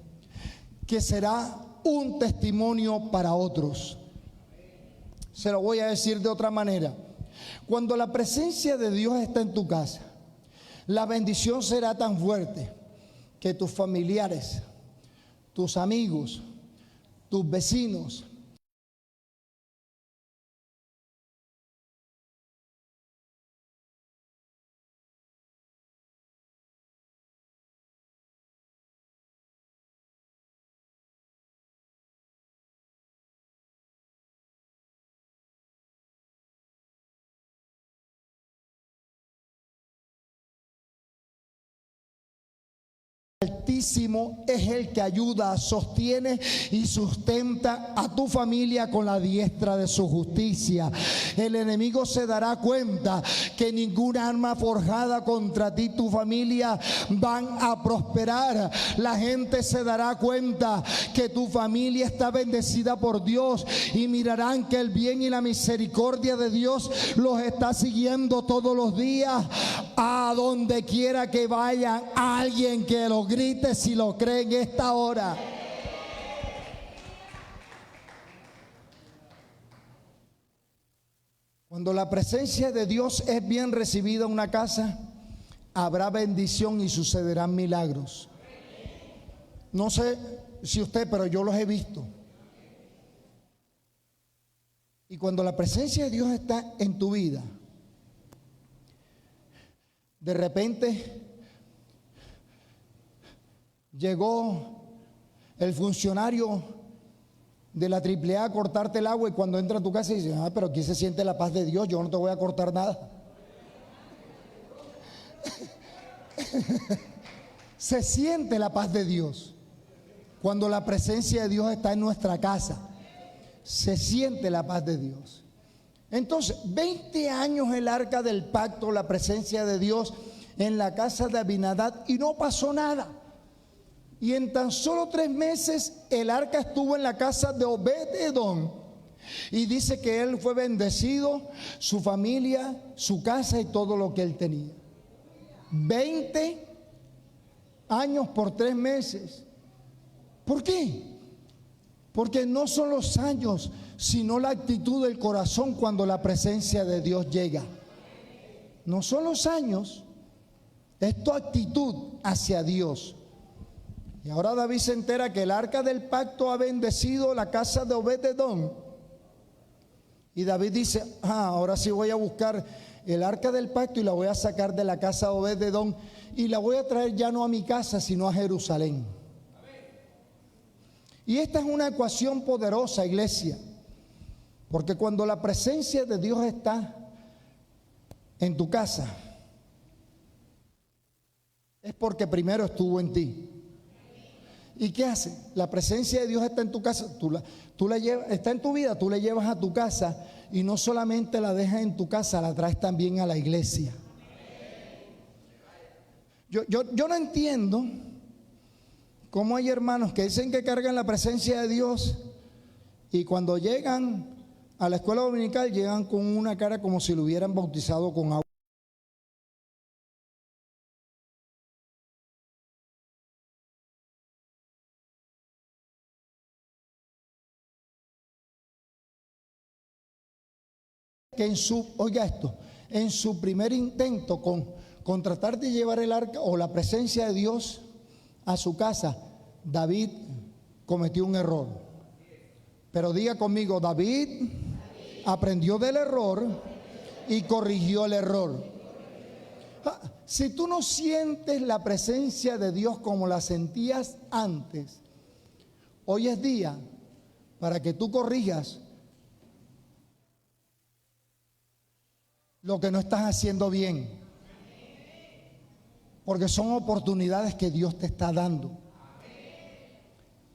que será un testimonio para otros. Se lo voy a decir de otra manera. Cuando la presencia de Dios está en tu casa, la bendición será tan fuerte que tus familiares, tus amigos, tus vecinos, Altísimo es el que ayuda, sostiene y sustenta a tu familia con la diestra de su justicia. El enemigo se dará cuenta que ninguna arma forjada contra ti y tu familia van a prosperar. La gente se dará cuenta que tu familia está bendecida por Dios y mirarán que el bien y la misericordia de Dios los está siguiendo todos los días. A donde quiera que vayan, alguien que lo grite si lo cree en esta hora. Cuando la presencia de Dios es bien recibida en una casa, habrá bendición y sucederán milagros. No sé si usted, pero yo los he visto. Y cuando la presencia de Dios está en tu vida, de repente llegó el funcionario de la AAA a cortarte el agua, y cuando entra a tu casa dice: pero aquí se siente la paz de Dios, yo no te voy a cortar nada. Se siente la paz de Dios cuando la presencia de Dios está en nuestra casa. Se siente la paz de Dios. Entonces, 20 años el arca del pacto, la presencia de Dios en la casa de Abinadab, y no pasó nada. Y en tan solo 3 meses el arca estuvo en la casa de Obed-Edom, y dice que él fue bendecido, su familia, su casa y todo lo que él tenía. 20 años por 3 meses. ¿Por qué? Porque no son los años, sino la actitud del corazón cuando la presencia de Dios llega. No son los años, es tu actitud hacia Dios. Y ahora David se entera que el arca del pacto ha bendecido la casa de Obed-edom. Y David dice, ahora sí voy a buscar el arca del pacto y la voy a sacar de la casa de Obed-edom y la voy a traer ya no a mi casa, sino a Jerusalén. Y esta es una ecuación poderosa, iglesia, porque cuando la presencia de Dios está en tu casa, es porque primero estuvo en ti. ¿Y qué hace? La presencia de Dios está en tu casa, tú la llevas, está en tu vida, tú la llevas a tu casa y no solamente la dejas en tu casa, la traes también a la iglesia. Yo no entiendo cómo hay hermanos que dicen que cargan la presencia de Dios y cuando llegan a la escuela dominical llegan con una cara como si lo hubieran bautizado con agua. Que en su primer intento con tratar de llevar el arca o la presencia de Dios a su casa, David cometió un error. Pero diga conmigo, David aprendió del error y corrigió el error. Si tú no sientes la presencia de Dios como la sentías antes, hoy es día para que tú corrijas lo que no estás haciendo bien, porque son oportunidades que Dios te está dando.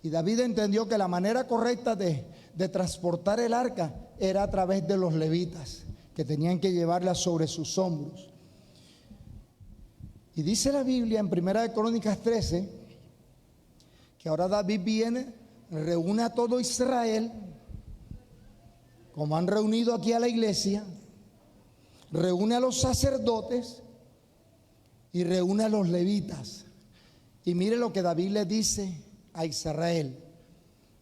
Y David entendió que la manera correcta de transportar el arca era a través de los levitas, que tenían que llevarla sobre sus hombros. Y dice la Biblia en 1 Crónicas 13 que ahora David viene, reúne a todo Israel, como han reunido aquí a la iglesia, reúne a los sacerdotes y reúne a los levitas. Y mire lo que David le dice a Israel: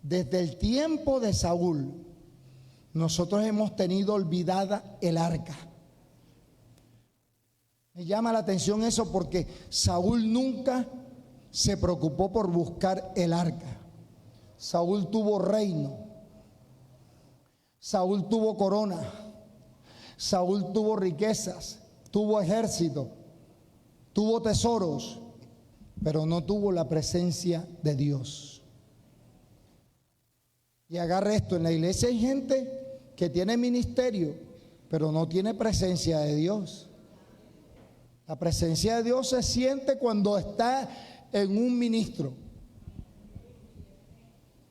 desde el tiempo de Saúl nosotros hemos tenido olvidada el arca. Me llama la atención eso porque Saúl nunca se preocupó por buscar el arca. Saúl tuvo reino, Saúl tuvo corona, Saúl tuvo riquezas, tuvo ejército, tuvo tesoros, pero no tuvo la presencia de Dios. Y agarre esto, en la iglesia hay gente que tiene ministerio, pero no tiene presencia de Dios. La presencia de Dios se siente cuando está en un ministro.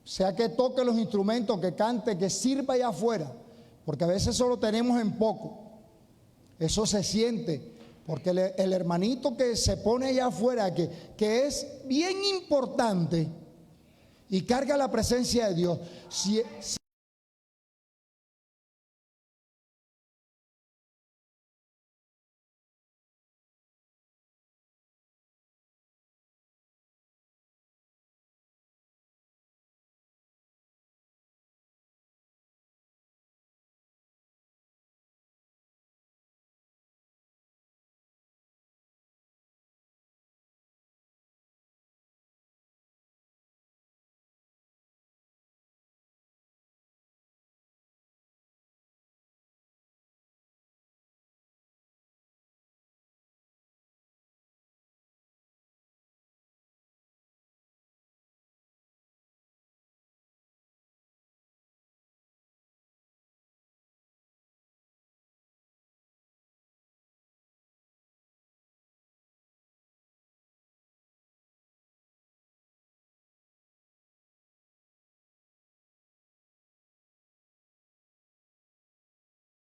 Sea que toque los instrumentos, que cante, que sirva allá afuera, porque a veces solo tenemos en poco. Eso se siente, porque el hermanito que se pone allá afuera, que es bien importante y carga la presencia de Dios, si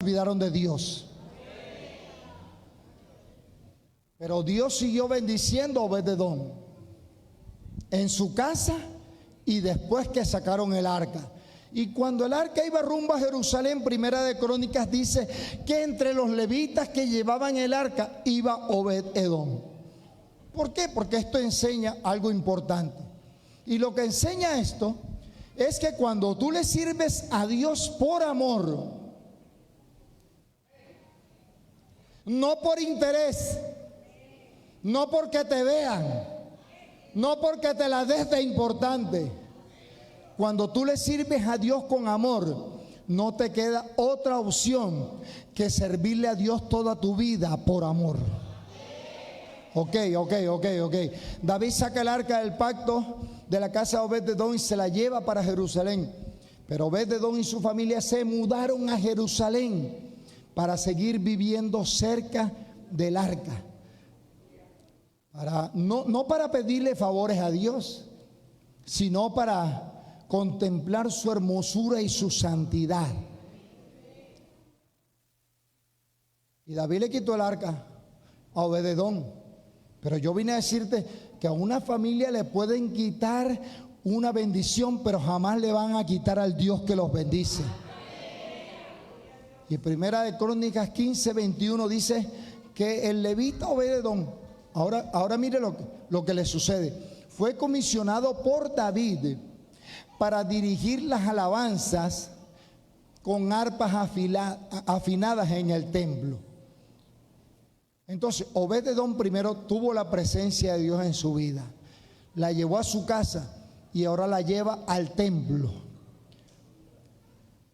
olvidaron de Dios. Pero Dios siguió bendiciendo a Obed-edom en su casa y después que sacaron el arca. Y cuando el arca iba rumbo a Jerusalén, 1 Crónicas dice que entre los levitas que llevaban el arca iba Obed-edom. ¿Por qué? Porque esto enseña algo importante. Y lo que enseña esto es que cuando tú le sirves a Dios por amor, no por interés, no porque te vean, no porque te la des de importante, cuando tú le sirves a Dios con amor, no te queda otra opción que servirle a Dios toda tu vida por amor. Ok. David saca el arca del pacto de la casa de Obed-edom y se la lleva para Jerusalén. Pero Obed-edom y su familia se mudaron a Jerusalén para seguir viviendo cerca del arca. No para pedirle favores a Dios, sino para contemplar su hermosura y su santidad. Y David le quitó el arca a Obed-edom. Pero yo vine a decirte que a una familia le pueden quitar una bendición, pero jamás le van a quitar al Dios que los bendice. Y Primera de Crónicas 15:21 dice que el levita Obed-edom, ahora mire lo que le sucede, fue comisionado por David para dirigir las alabanzas con arpas afinadas en el templo. Entonces Obed-edom primero tuvo la presencia de Dios en su vida, la llevó a su casa y ahora la lleva al templo.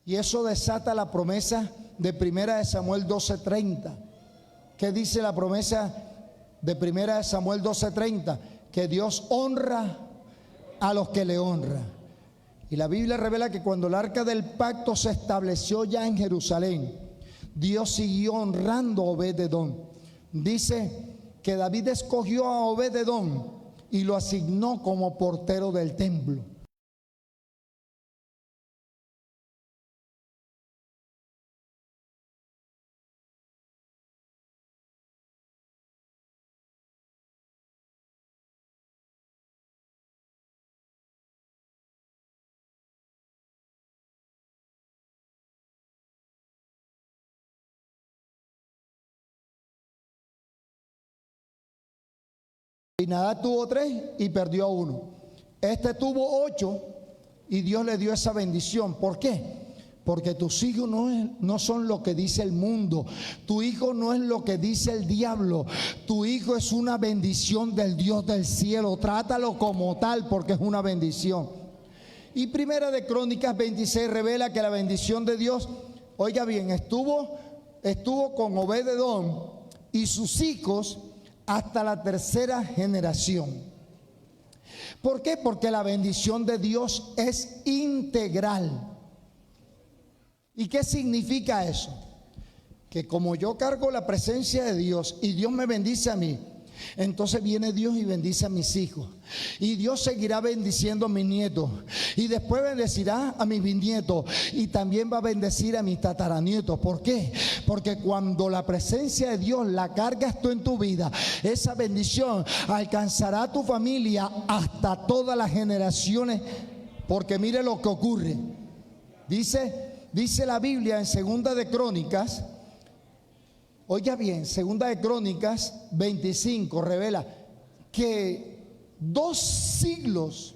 Y eso desata la promesa de Primera de Samuel 12:30. ¿Qué dice la promesa de Primera de Samuel 12:30? Que Dios honra a los que le honran. Y la Biblia revela que cuando el arca del pacto se estableció ya en Jerusalén, Dios siguió honrando a Obed-edom. Dice que David escogió a Obed-edom y lo asignó como portero del templo. Abinadab tuvo 3 y perdió a 1. Este tuvo 8 y Dios le dio esa bendición. ¿Por qué? Porque tus hijos no son lo que dice el mundo. Tu hijo no es lo que dice el diablo. Tu hijo es una bendición del Dios del cielo. Trátalo como tal porque es una bendición. Y Primera de Crónicas 26 revela que la bendición de Dios, oiga bien, estuvo con Obed-edom y sus hijos hasta la 3ª generación. ¿Por qué? Porque la bendición de Dios es integral. ¿Y qué significa eso? Que como yo cargo la presencia de Dios y Dios me bendice a mí, entonces viene Dios y bendice a mis hijos. Y Dios seguirá bendiciendo a mis nietos. Y después bendecirá a mis bisnietos. Y también va a bendecir a mis tataranietos. ¿Por qué? Porque cuando la presencia de Dios la cargas tú en tu vida, esa bendición alcanzará a tu familia hasta todas las generaciones. Porque mire lo que ocurre. Dice la Biblia en Segunda de Crónicas, oiga bien, Segunda de Crónicas 25 revela que 2 siglos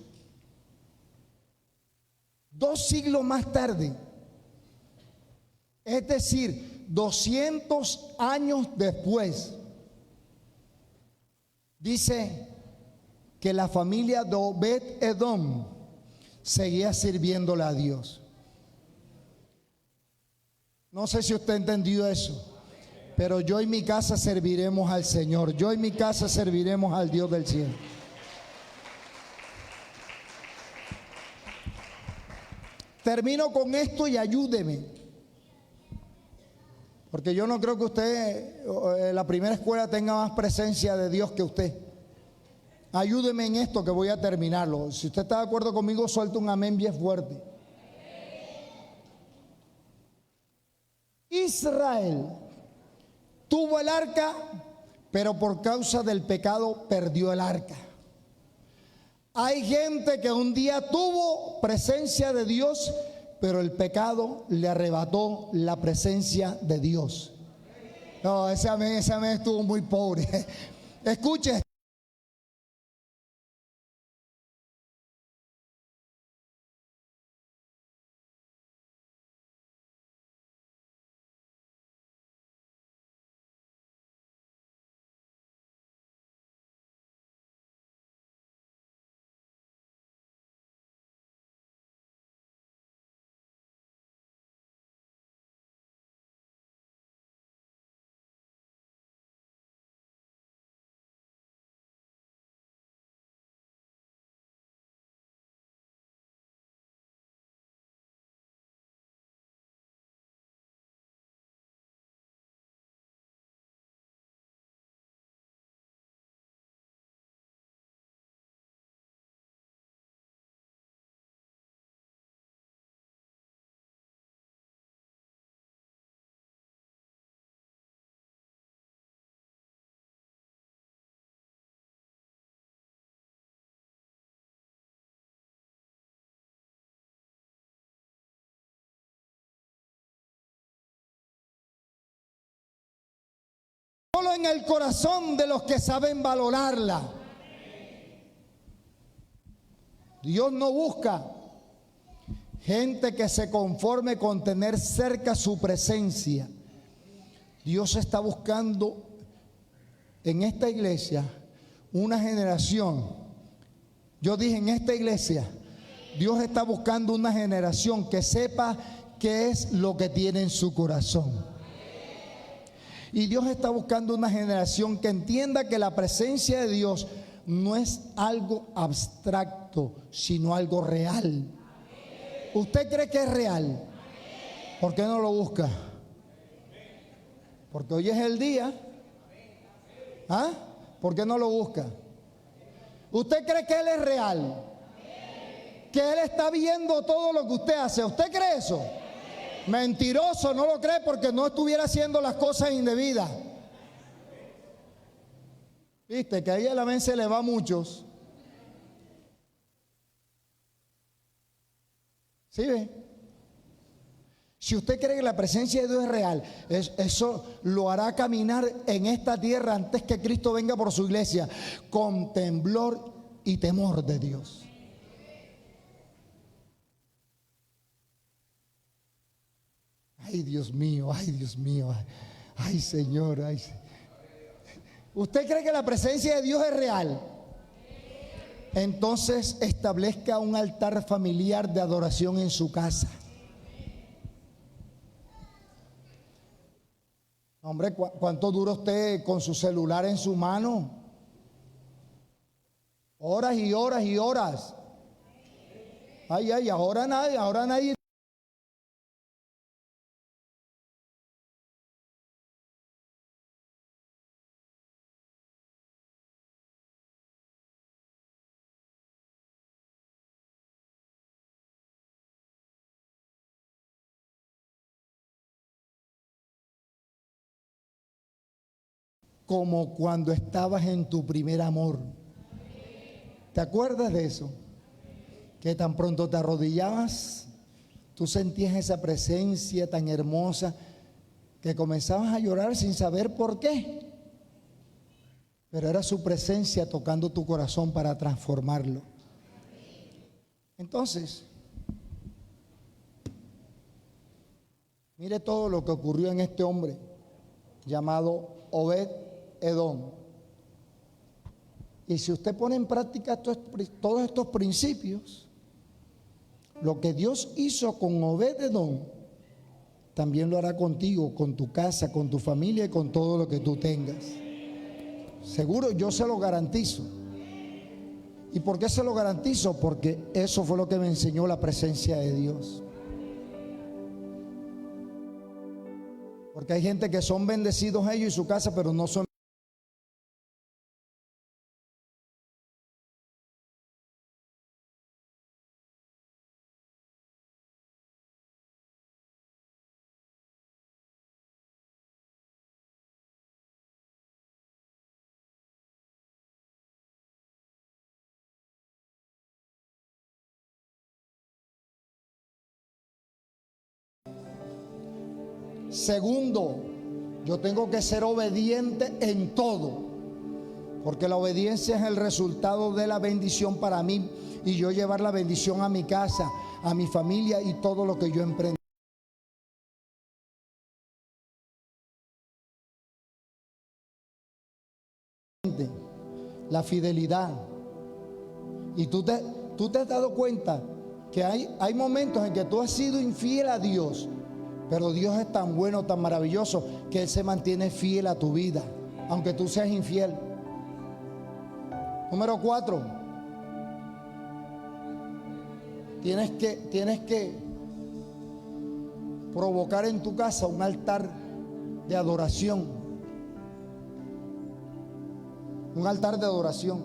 más tarde, es decir, 200 años después, dice que la familia de Obed-edom seguía sirviéndole a Dios. No sé si usted entendió eso. Pero yo y mi casa serviremos al Señor. Yo y mi casa serviremos al Dios del cielo. Termino con esto y ayúdeme. Porque yo no creo que usted, en la primera escuela, tenga más presencia de Dios que usted. Ayúdeme en esto que voy a terminarlo. Si usted está de acuerdo conmigo, suelte un amén bien fuerte. Israel tuvo el arca, pero por causa del pecado perdió el arca. Hay gente que un día tuvo presencia de Dios, pero el pecado le arrebató la presencia de Dios. No, ese amén estuvo muy pobre. Escuche. en el corazón de los que saben valorarla. Dios no busca gente que se conforme con tener cerca su presencia. Dios está buscando en esta iglesia una generación. Yo dije en esta iglesia, Dios está buscando una generación que sepa qué es lo que tiene en su corazón. Y Dios está buscando una generación que entienda que la presencia de Dios no es algo abstracto, sino algo real. ¿Usted cree que es real? ¿Por qué no lo busca? Porque hoy es el día. ¿Ah? ¿Por qué no lo busca? ¿Usted cree que Él es real? Que Él está viendo todo lo que usted hace. ¿Usted cree eso? Mentiroso, no lo cree porque no estuviera haciendo las cosas indebidas. Viste que ahí a la vez se le va a muchos. ¿Sí ve? Si usted cree que la presencia de Dios es real, eso lo hará caminar en esta tierra antes que Cristo venga por su iglesia, con temblor y temor de Dios. Ay, Dios mío, ay, Dios mío, ay, Señor, ay. ¿Usted cree que la presencia de Dios es real? Entonces establezca un altar familiar de adoración en su casa. Hombre, ¿cuánto dura usted con su celular en su mano? Horas y horas y horas. Ay, ahora nadie. Como cuando estabas en tu primer amor. ¿Te acuerdas de eso? Que tan pronto te arrodillabas, tú sentías esa presencia tan hermosa que comenzabas a llorar sin saber por qué. Pero era su presencia tocando tu corazón para transformarlo. Entonces, mire todo lo que ocurrió en este hombre llamado Obed-Edom. Y si usted pone en práctica todos estos principios, lo que Dios hizo con Obed-Edom, también lo hará contigo, con tu casa, con tu familia y con todo lo que tú tengas. Seguro, yo se lo garantizo. ¿Y por qué se lo garantizo? Porque eso fue lo que me enseñó la presencia de Dios. Porque hay gente que son bendecidos ellos y su casa, pero no son. Segundo, yo tengo que ser obediente en todo, porque la obediencia es el resultado de la bendición para mí y yo llevar la bendición a mi casa, a mi familia y todo lo que yo emprendo. La fidelidad. Y tú te has dado cuenta que hay momentos en que tú has sido infiel a Dios, pero Dios es tan bueno, tan maravilloso, que Él se mantiene fiel a tu vida, aunque tú seas infiel. Número 4. Tienes que provocar en tu casa un altar de adoración. Un altar de adoración.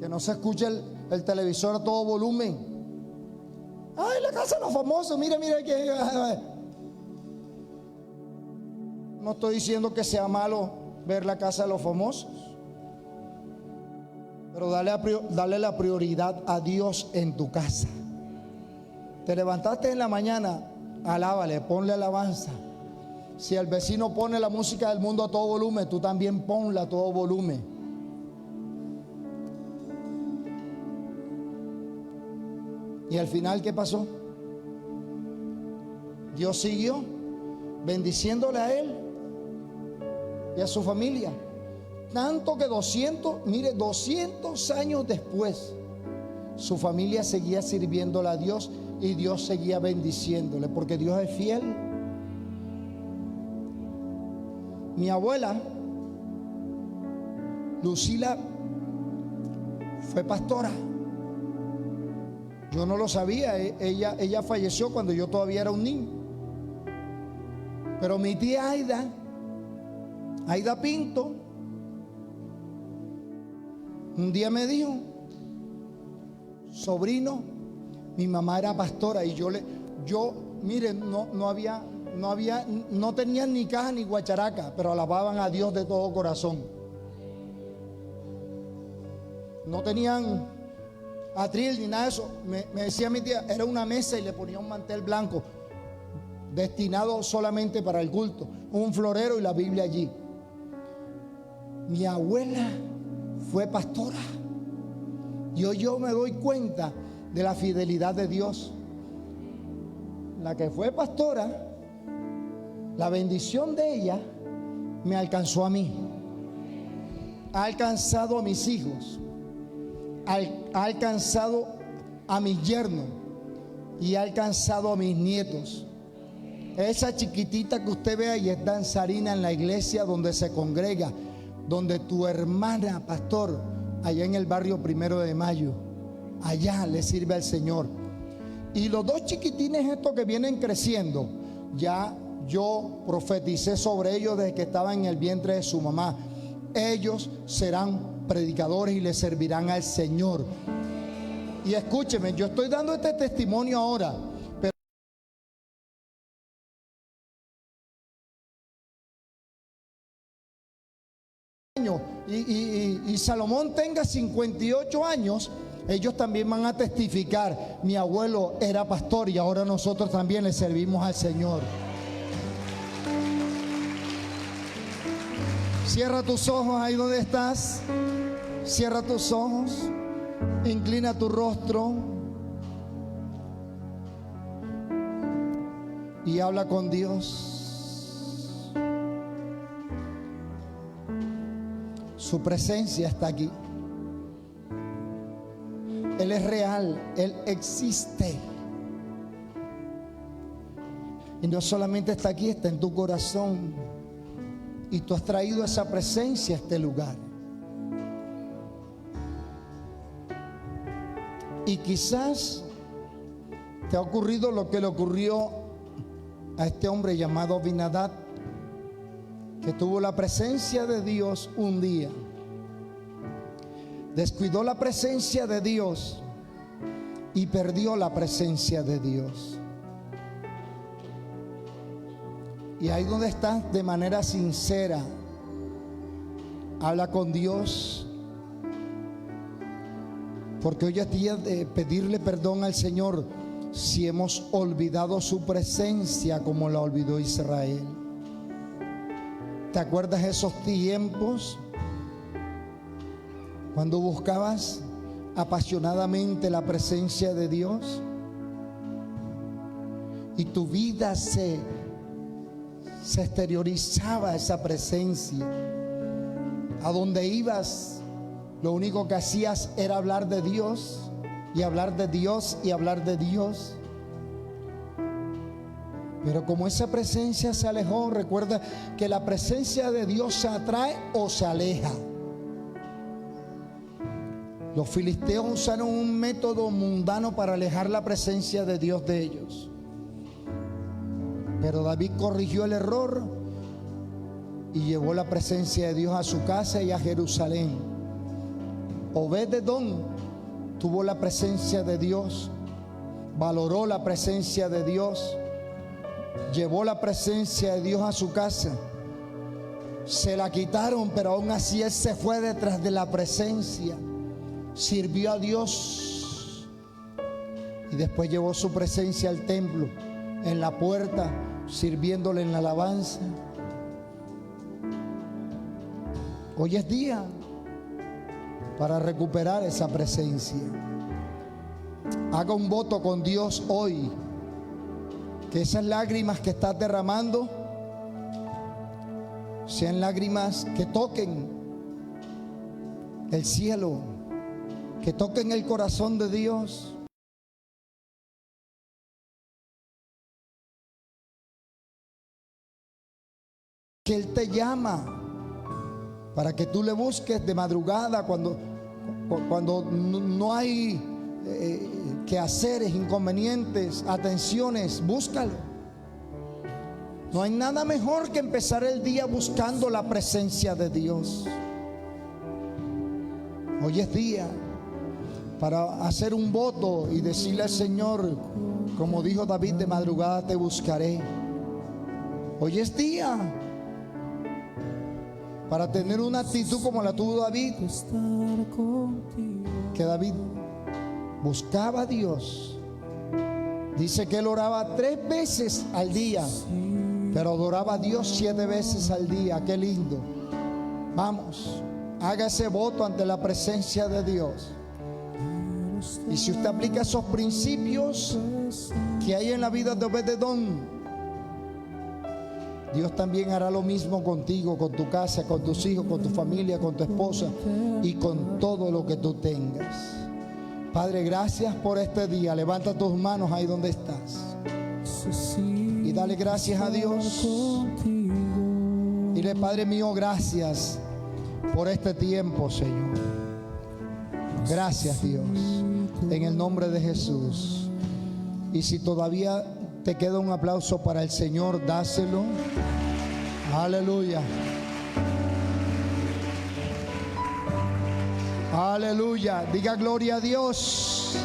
Que no se escuche el televisor a todo volumen. Ay, la casa de los famosos, mira que. No estoy diciendo que sea malo ver la casa de los famosos, pero dale la prioridad a Dios en tu casa. Te levantaste en la mañana, alábale, ponle alabanza. Si el vecino pone la música del mundo a todo volumen, tú también ponla a todo volumen. Y al final, ¿qué pasó? Dios siguió bendiciéndole a él y a su familia. Tanto que 200 años después, su familia seguía sirviéndole a Dios y Dios seguía bendiciéndole, porque Dios es fiel. Mi abuela, Lucila, fue pastora. Yo no lo sabía, ella falleció cuando yo todavía era un niño. Pero mi tía Aida Pinto, un día me dijo: sobrino, mi mamá era pastora. Y miren, no tenían ni caja ni guacharaca, pero alababan a Dios de todo corazón. No tenían atril ni nada de eso. Me decía mi tía, era una mesa y le ponía un mantel blanco destinado solamente para el culto, un florero y la Biblia allí. Mi abuela fue pastora y hoy yo me doy cuenta de la fidelidad de Dios. La que fue pastora, la bendición de ella me alcanzó a mí, ha alcanzado a mis hijos, ha alcanzado a mis yernos y ha alcanzado a mis nietos. Esa chiquitita que usted ve ahí es danzarina en la iglesia donde se congrega, donde tu hermana, pastor, allá en el barrio 1 de Mayo, allá le sirve al Señor. Y los dos chiquitines estos que vienen creciendo, ya yo profeticé sobre ellos desde que estaban en el vientre de su mamá. Ellos serán predicadores y le servirán al Señor. Y escúcheme, yo estoy dando este testimonio ahora, pero y Salomón tenga 58 años, ellos también van a testificar: mi abuelo era pastor y ahora nosotros también le servimos al Señor. Cierra tus ojos ahí donde estás. Cierra tus ojos. Inclina tu rostro y habla con Dios. Su presencia está aquí. Él es real, Él existe. Y no solamente está aquí, está en tu corazón. Y tú has traído esa presencia a este lugar. Y quizás te ha ocurrido lo que le ocurrió a este hombre llamado Abinadab, que tuvo la presencia de Dios un día, descuidó la presencia de Dios y perdió la presencia de Dios. Y ahí donde estás, de manera sincera, habla con Dios, porque hoy es día de pedirle perdón al Señor si hemos olvidado su presencia como la olvidó Israel. ¿Te acuerdas esos tiempos cuando buscabas apasionadamente la presencia de Dios y tu vida se exteriorizaba esa presencia? A donde ibas, lo único que hacías era hablar de Dios y hablar de Dios y hablar de Dios. Pero como esa presencia se alejó, recuerda que la presencia de Dios se atrae o se aleja. Los filisteos usaron un método mundano para alejar la presencia de Dios de ellos. Pero David corrigió el error y llevó la presencia de Dios a su casa y a Jerusalén. Obed-edom tuvo la presencia de Dios, valoró la presencia de Dios, llevó la presencia de Dios a su casa. Se la quitaron, pero aún así él se fue detrás de la presencia, sirvió a Dios y después llevó su presencia al templo. En la puerta sirviéndole en la alabanza. Hoy es día para recuperar esa presencia. Haga un voto con Dios hoy, que esas lágrimas que estás derramando sean lágrimas que toquen el cielo, que toquen el corazón de Dios. Que Él te llama para que tú le busques de madrugada cuando no hay quehaceres, inconvenientes, atenciones. Búscalo. No hay nada mejor que empezar el día buscando la presencia de Dios. Hoy es día para hacer un voto y decirle al Señor, como dijo David, de madrugada te buscaré. Hoy es día para tener una actitud como la tuvo David, que David buscaba a Dios. Dice que él oraba 3 veces al día, pero adoraba a Dios 7 veces al día. Qué lindo. Vamos, haga ese voto ante la presencia de Dios. Y si usted aplica esos principios que hay en la vida de Obed-Edom, Dios también hará lo mismo contigo, con tu casa, con tus hijos, con tu familia, con tu esposa y con todo lo que tú tengas. Padre, gracias por este día. Levanta tus manos ahí donde estás y dale gracias a Dios. Dile, Padre mío, gracias por este tiempo, Señor. Gracias, Dios, en el nombre de Jesús. Y si todavía te queda un aplauso para el Señor, dáselo. Aleluya. Aleluya. Diga gloria a Dios.